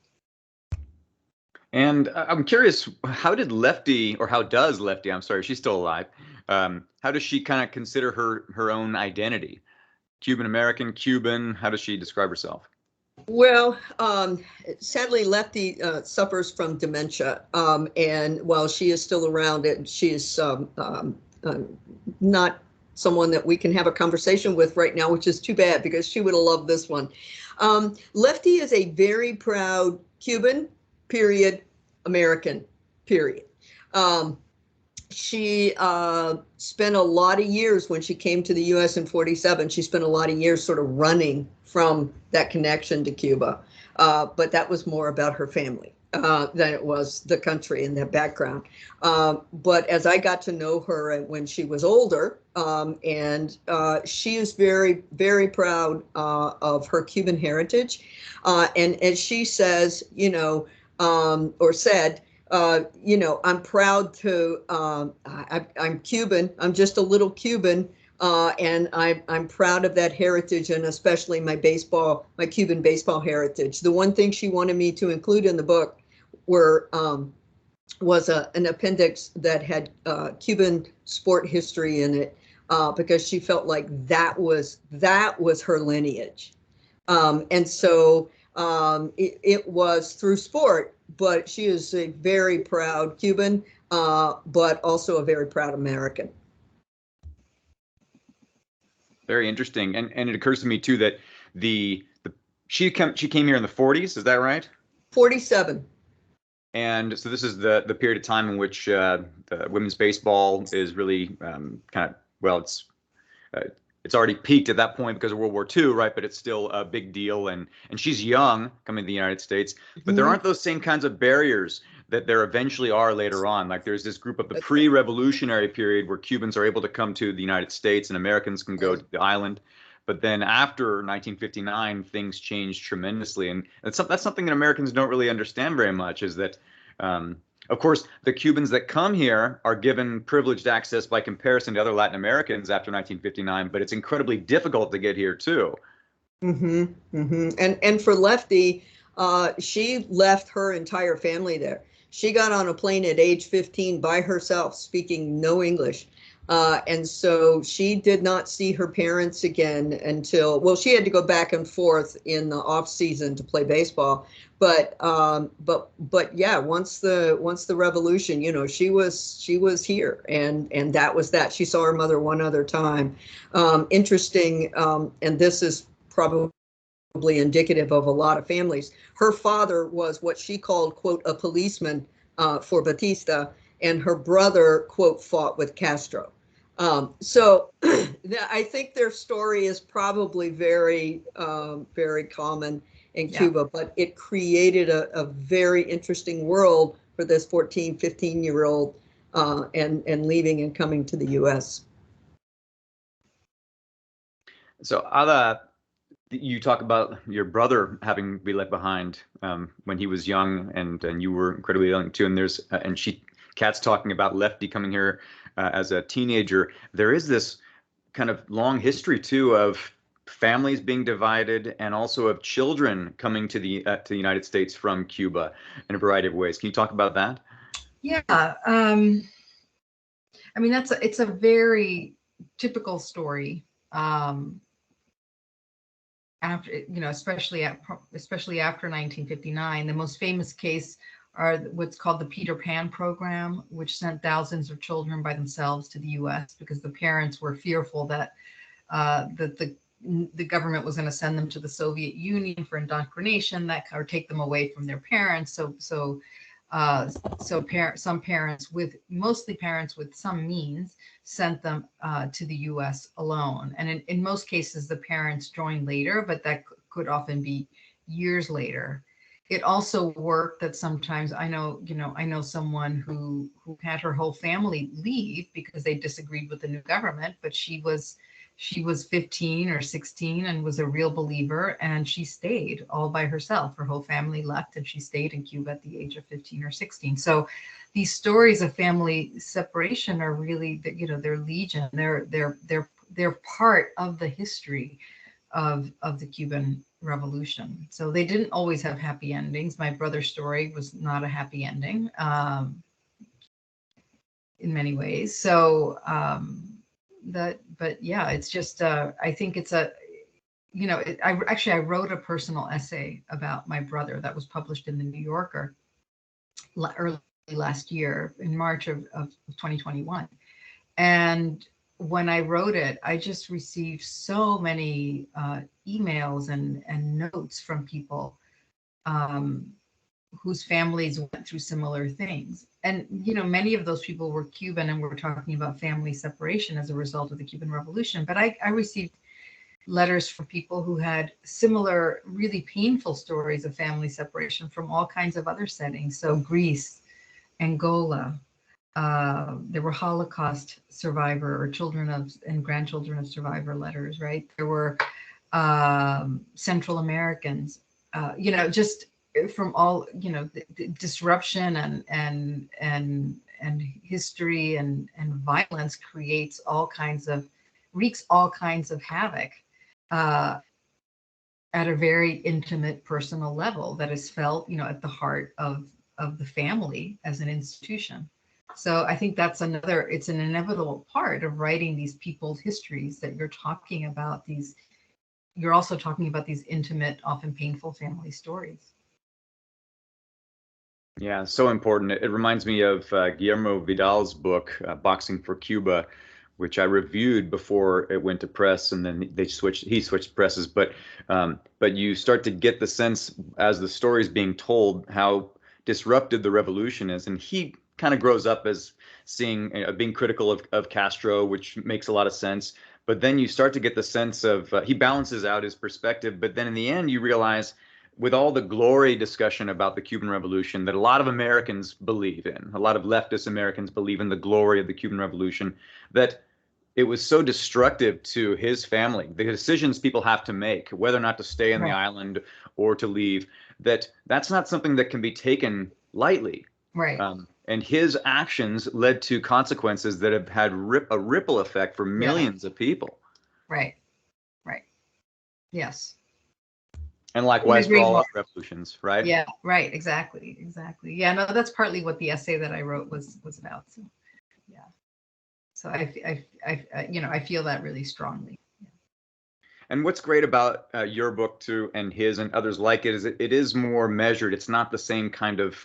And I'm curious, how does Lefty, I'm sorry, she's still alive, how does she kind of consider her own identity? Cuban American, Cuban, how does she describe herself? Well, sadly, Lefty suffers from dementia, and while she is still around, she is not someone that we can have a conversation with right now, which is too bad because she would have loved this one. Lefty is a very proud Cuban, period, American, period. She spent a lot of years when she came to the U.S. in 47. She spent a lot of years sort of running from that connection to Cuba. But that was more about her family than it was the country and their background. But as I got to know her when she was older, and she is very, very proud of her Cuban heritage. And as she says, or said, I'm proud to, I'm Cuban, I'm just a little Cuban, and I'm proud of that heritage, and especially my Cuban baseball heritage. The one thing she wanted me to include in the book was an appendix that had Cuban sport history in it, because she felt like that was her lineage. And so it was through sport, but she is a very proud Cuban, but also a very proud American. Very interesting, and it occurs to me too that she came here in the 40s. Is that right? 47. And so this is the period of time in which the women's baseball is really it's already peaked at that point because of World War II, right? But it's still a big deal, and she's young coming to the United States, but there aren't those same kinds of barriers that there eventually are later on. Like there's this group of the pre-revolutionary period where Cubans are able to come to the United States and Americans can go to the island. But then after 1959, things changed tremendously. And that's something that Americans don't really understand very much, is that, of course, the Cubans that come here are given privileged access by comparison to other Latin Americans after 1959, but it's incredibly difficult to get here too. And for Lefty, she left her entire family there. She got on a plane at age 15 by herself, speaking no English. And so she did not see her parents again until, well, she had to go back and forth in the off season to play baseball. But yeah, once the revolution, she was here, and that was that. She saw her mother one other time. Interesting, and this is probably indicative of a lot of families. Her father was what she called, quote, a policeman for Batista, and her brother, quote, fought with Castro. So I think their story is probably very, very common in Cuba, but it created a very interesting world for this 14, 15-year-old and leaving and coming to the U.S. So Ada, you talk about your brother having been left behind when he was young, and you were incredibly young too. And Kat's talking about Lefty coming here as a teenager. There is this kind of long history too of families being divided, and also of children coming to the United States from Cuba in a variety of ways. Can you talk about that? Yeah, I mean it's a very typical story. After, especially after 1959, the most famous case are what's called the Peter Pan program, which sent thousands of children by themselves to the U.S. because the parents were fearful that the government was going to send them to the Soviet Union for indoctrination, or take them away from their parents. Some parents, mostly parents with some means, sent them to the U.S. alone. And in most cases, the parents joined later, but that could often be years later. It also worked that sometimes I know someone who had her whole family leave because they disagreed with the new government, but she was 15 or 16 and was a real believer, and she stayed all by herself. Her whole family left, and she stayed in Cuba at the age of 15 or 16. So these stories of family separation are really, they're legion. They're part of the history of the Cuban Revolution. So they didn't always have happy endings. My brother's story was not a happy ending in many ways. So but yeah, it's just I think it's I wrote a personal essay about my brother that was published in the New Yorker early last year in March of 2021. And when I wrote it, I just received so many emails and notes from people um, whose families went through similar things. And, many of those people were Cuban and were talking about family separation as a result of the Cuban Revolution. But I received letters from people who had similar, really painful stories of family separation from all kinds of other settings. So Greece, Angola, there were Holocaust survivor or children of and grandchildren of survivor letters, right? There were Central Americans, just from all, the disruption and history and violence wreaks all kinds of havoc at a very intimate personal level that is felt, at the heart of the family as an institution. So I think it's an inevitable part of writing these people's histories, that you're also talking about these intimate, often painful family stories. Yeah, so important. It reminds me of Guillermo Vidal's book, Boxing for Cuba, which I reviewed before it went to press, and then he switched presses. But you start to get the sense as the story is being told how disrupted the revolution is, and he kind of grows up as being critical of Castro, which makes a lot of sense. But then you start to get the sense of he balances out his perspective, but then in the end you realize, with all the glory discussion about the Cuban Revolution that a lot of Americans believe in, a lot of leftist Americans believe in the glory of the Cuban Revolution, that it was so destructive to his family, the decisions people have to make, whether or not to stay on the island or to leave, that's not something that can be taken lightly. Right. And his actions led to consequences that have had a ripple effect for millions of people. Right. Yes. And likewise for all other revolutions, right? Yeah, right. Exactly. Yeah, no, that's partly what the essay that I wrote was about. So, yeah. So I feel that really strongly. Yeah. And what's great about your book too, and his and others like it, is it is more measured. It's not the same kind of,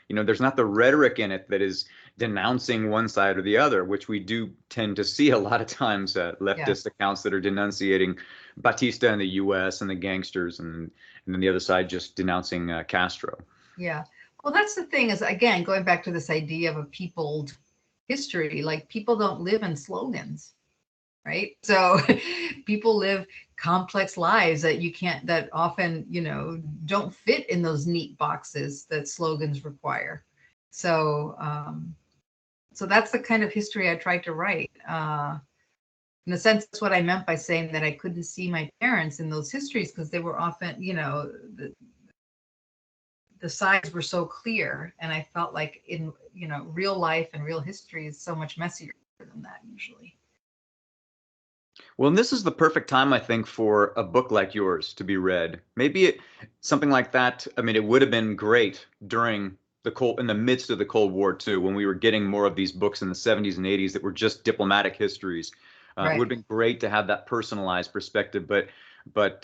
there's not the rhetoric in it that is denouncing one side or the other, which we do tend to see a lot of times, leftist accounts that are denunciating Batista in the U.S. and the gangsters, and then the other side just denouncing Castro. Yeah. Well, that's the thing, is, again, going back to this idea of a peopled history, like, people don't live in slogans, right? So people live complex lives that often, don't fit in those neat boxes that slogans require. So, so that's the kind of history I tried to write. In a sense, that's what I meant by saying that I couldn't see my parents in those histories, because they were often, the sides were so clear, and I felt like in real life and real history is so much messier than that usually. Well, and this is the perfect time, I think, for a book like yours to be read. Maybe something like that. I mean, it would have been great during in the midst of the Cold War too, when we were getting more of these books in the 70s and 80s that were just diplomatic histories. It would have been great to have that personalized perspective, but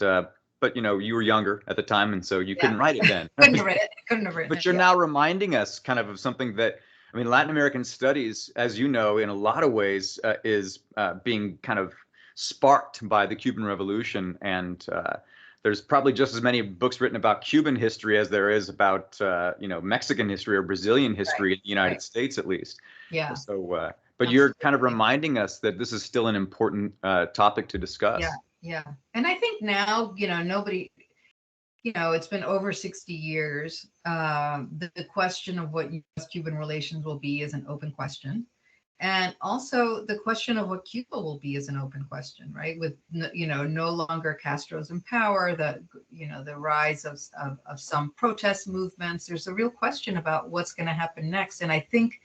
you were younger at the time, and so you couldn't write it then. Couldn't have written it. But you're now reminding us kind of something that, I mean, Latin American studies, as you know, in a lot of ways, is being kind of sparked by the Cuban Revolution, and there's probably just as many books written about Cuban history as there is about Mexican history or Brazilian history in the United States, at least. Yeah. So, but you're kind of reminding us that this is still an important topic to discuss. Yeah. And I think now, nobody, it's been over 60 years. The question of what U.S.-Cuban relations will be is an open question. And also the question of what Cuba will be is an open question, right? With, no longer Castro's in power, the rise of some protest movements. There's a real question about what's going to happen next. And I think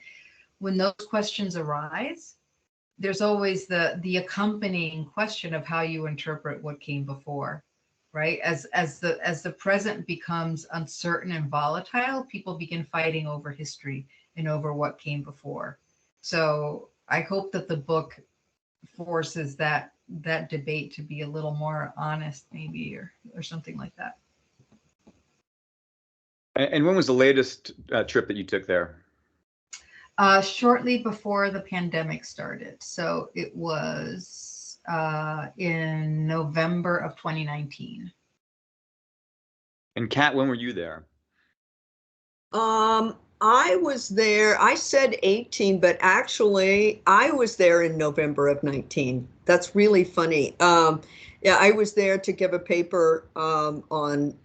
when those questions arise, there's always the accompanying question of how you interpret what came before, right? As the present becomes uncertain and volatile, people begin fighting over history and over what came before. So I hope that the book forces that debate to be a little more honest, maybe, or something like that. And when was the latest trip that you took there? Shortly before the pandemic started. So it was in November of 2019. And Kat, when were you there? I was there, I said 18, but actually I was there in November of 19. That's really funny. Yeah, I was there to give a paper on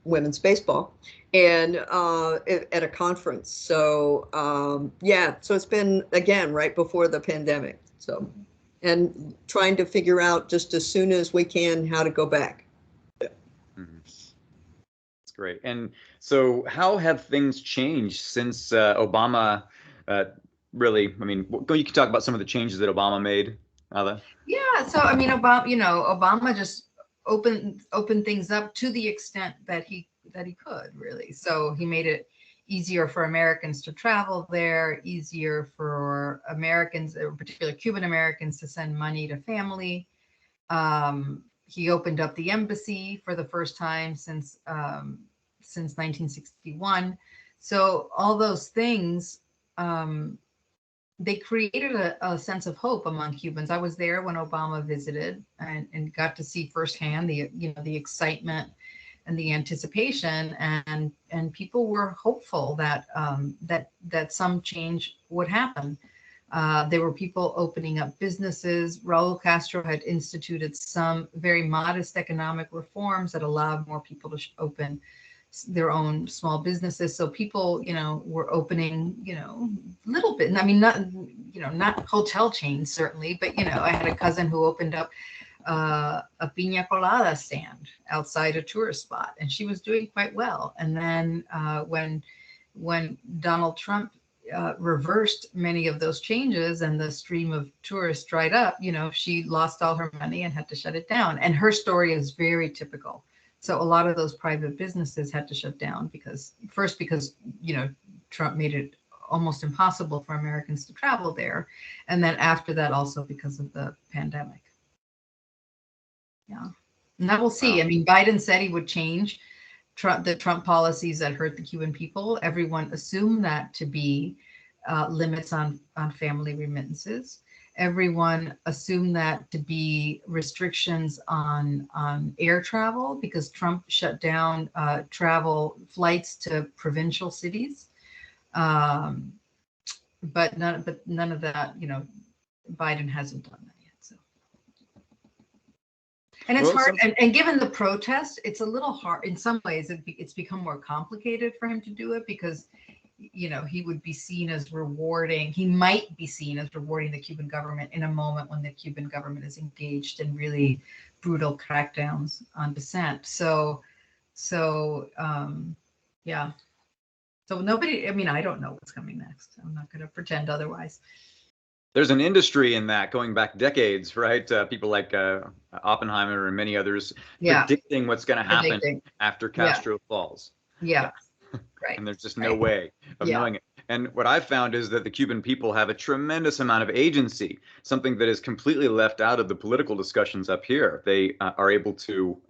women's baseball and at a conference. So yeah, so it's been, again, right before the pandemic. So, and trying to figure out just as soon as we can how to go back. Mhm. That's great. And so, how have things changed since Obama? Uh, really, I mean, you can talk about some of the changes that Obama made, Ada. Yeah, so I mean, Obama just opened things up to the extent that he could, really. So he made it easier for Americans to travel there, easier for Americans, in particular Cuban Americans, to send money to family. He opened up the embassy for the first time since 1961. So all those things, they created a sense of hope among Cubans. I was there when Obama visited and got to see firsthand the excitement and the anticipation, and people were hopeful that that some change would happen. There were people opening up businesses. Raul Castro had instituted some very modest economic reforms that allowed more people to open their own small businesses. So people, were opening, little bit. I mean, not hotel chains certainly, but I had a cousin who opened up a piña colada stand outside a tourist spot, and she was doing quite well. And then when Donald Trump reversed many of those changes and the stream of tourists dried up, she lost all her money and had to shut it down. And her story is very typical. So a lot of those private businesses had to shut down because Trump made it almost impossible for Americans to travel there. And then after that, also because of the pandemic. Yeah. And that we'll see. Wow. I mean, Biden said he would change the Trump policies that hurt the Cuban people. Everyone assumed that to be limits on family remittances. Everyone assumed that to be restrictions on air travel because Trump shut down travel flights to provincial cities. But none of that, Biden hasn't done that yet. So, and it's hard. And given the protest, it's a little hard in some ways. It's become more complicated for him to do it because he would be seen as rewarding. He might be seen as rewarding the Cuban government in a moment when the Cuban government is engaged in really brutal crackdowns on dissent. So yeah. So nobody, I mean, I don't know what's coming next. I'm not going to pretend otherwise. There's an industry in that going back decades, right? People like Oppenheimer and many others predicting what's going to happen after Castro falls. Yeah. Right. And there's just no way of knowing it. And what I've found is that the Cuban people have a tremendous amount of agency, something that is completely left out of the political discussions up here. They are able to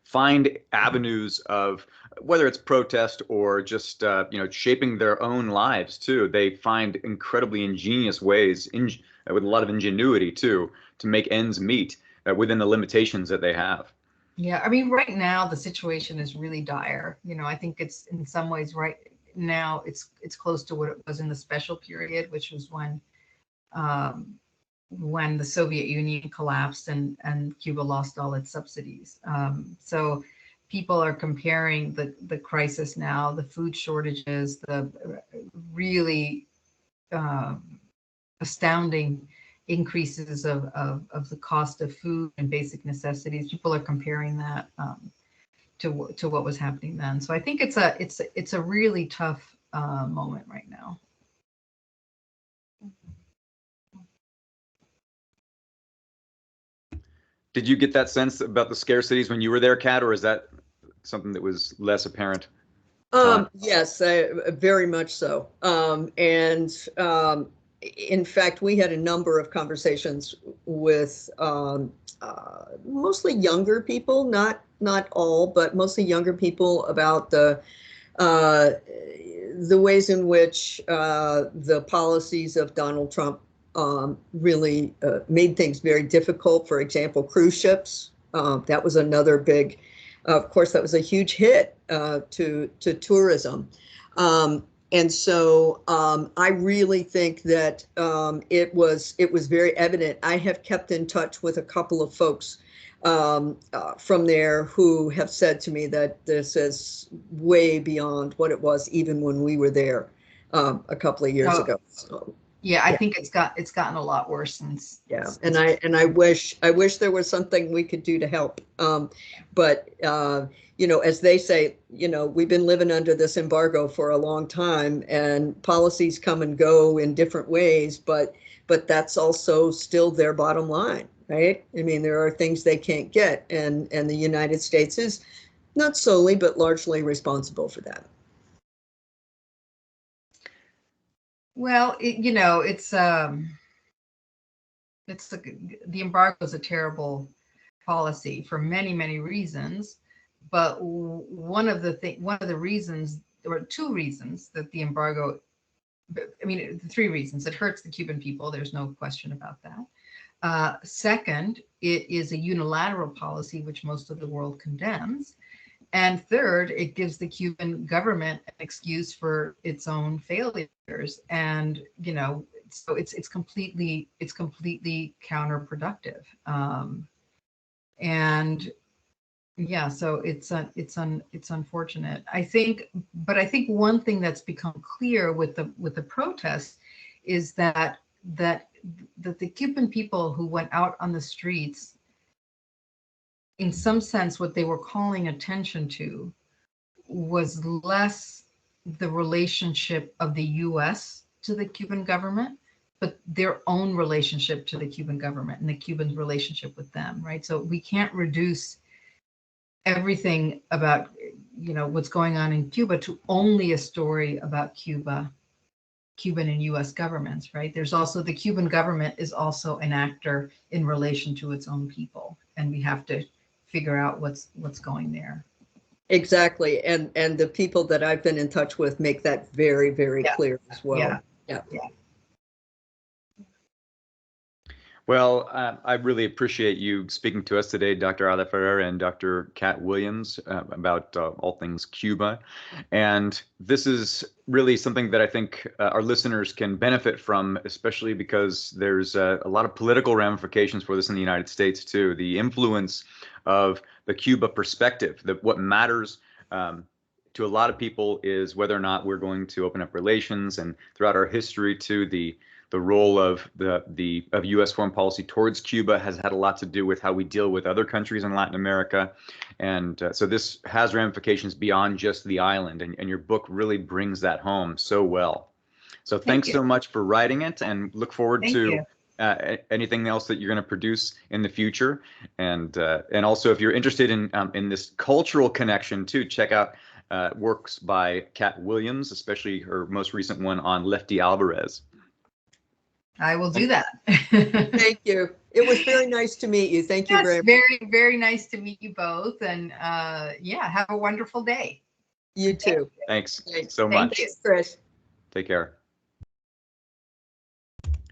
find avenues of whether it's protest or just shaping their own lives too. They find incredibly ingenious ways, with a lot of ingenuity too, to make ends meet within the limitations that they have. Yeah, I mean, right now the situation is really dire. I think it's in some ways right now it's close to what it was in the special period, which was when the Soviet Union collapsed and Cuba lost all its subsidies. So people are comparing the crisis now, the food shortages, the really astounding increases of the cost of food and basic necessities. People are comparing that to what was happening then. So I think it's a really tough moment right now. Did you get that sense about the scarcities when you were there, Kat, or is that something that was less apparent? Yes, very much so. In fact, we had a number of conversations with mostly younger people, not all, but mostly younger people about the the ways in which the policies of Donald Trump really made things very difficult. For example, cruise ships. That was another big, of course, that was a huge hit to tourism. And so I really think that it was very evident. I have kept in touch with a couple of folks from there who have said to me that this is way beyond what it was even when we were there a couple of years ago. So, yeah, I think it's gotten a lot worse since. Yeah, and I wish there was something we could do to help. But you know, as they say, you know, we've been living under this embargo for a long time, and policies come and go in different ways, but that's also still their bottom line, right? I mean, there are things they can't get, and the United States is not solely but largely responsible for that. Well, you know, the embargo is a terrible policy for many reasons, but one of the reasons, or two reasons that the embargo, I mean, three reasons. It hurts the Cuban people. There's no question about that. Second, it is a unilateral policy, which most of the world condemns. And third, it gives the Cuban government an excuse for its own failures. And, you know, so it's completely counterproductive. And yeah, so it's unfortunate. I think one thing that's become clear with the protests is that the Cuban people who went out on the streets, in some sense, what they were calling attention to was less the relationship of the U.S. to the Cuban government, but their own relationship to the Cuban government and the Cuban relationship with them, right? So we can't reduce everything about, you know, what's going on in Cuba to only a story about Cuban and U.S. governments, right? There's also the Cuban government is also an actor in relation to its own people, and we have to figure out what's going there. Exactly, and the people that I've been in touch with make that very clear as well. Yeah. Well, I really appreciate you speaking to us today, Dr. Ada Ferrer and Dr. Kat Williams, about all things Cuba. And this is really something that I think our listeners can benefit from, especially because there's a lot of political ramifications for this in the United States, too. The influence of the Cuba perspective, that what matters to a lot of people is whether or not we're going to open up relations, and throughout our history, too, the role of of U.S. foreign policy towards Cuba has had a lot to do with how we deal with other countries in Latin America. And so this has ramifications beyond just the island. And your book really brings that home so well. So thanks so much for writing it, and look forward to anything else that you're going to produce in the future. And also, if you're interested in this cultural connection too, check out works by Kat Williams, especially her most recent one on Lefty Alvarez. I will do that. Thank you. It was very nice to meet you. Thank you very much. Very nice to meet you both. And yeah, have a wonderful day. You too. Thanks so much. Thanks, Chris. Take care.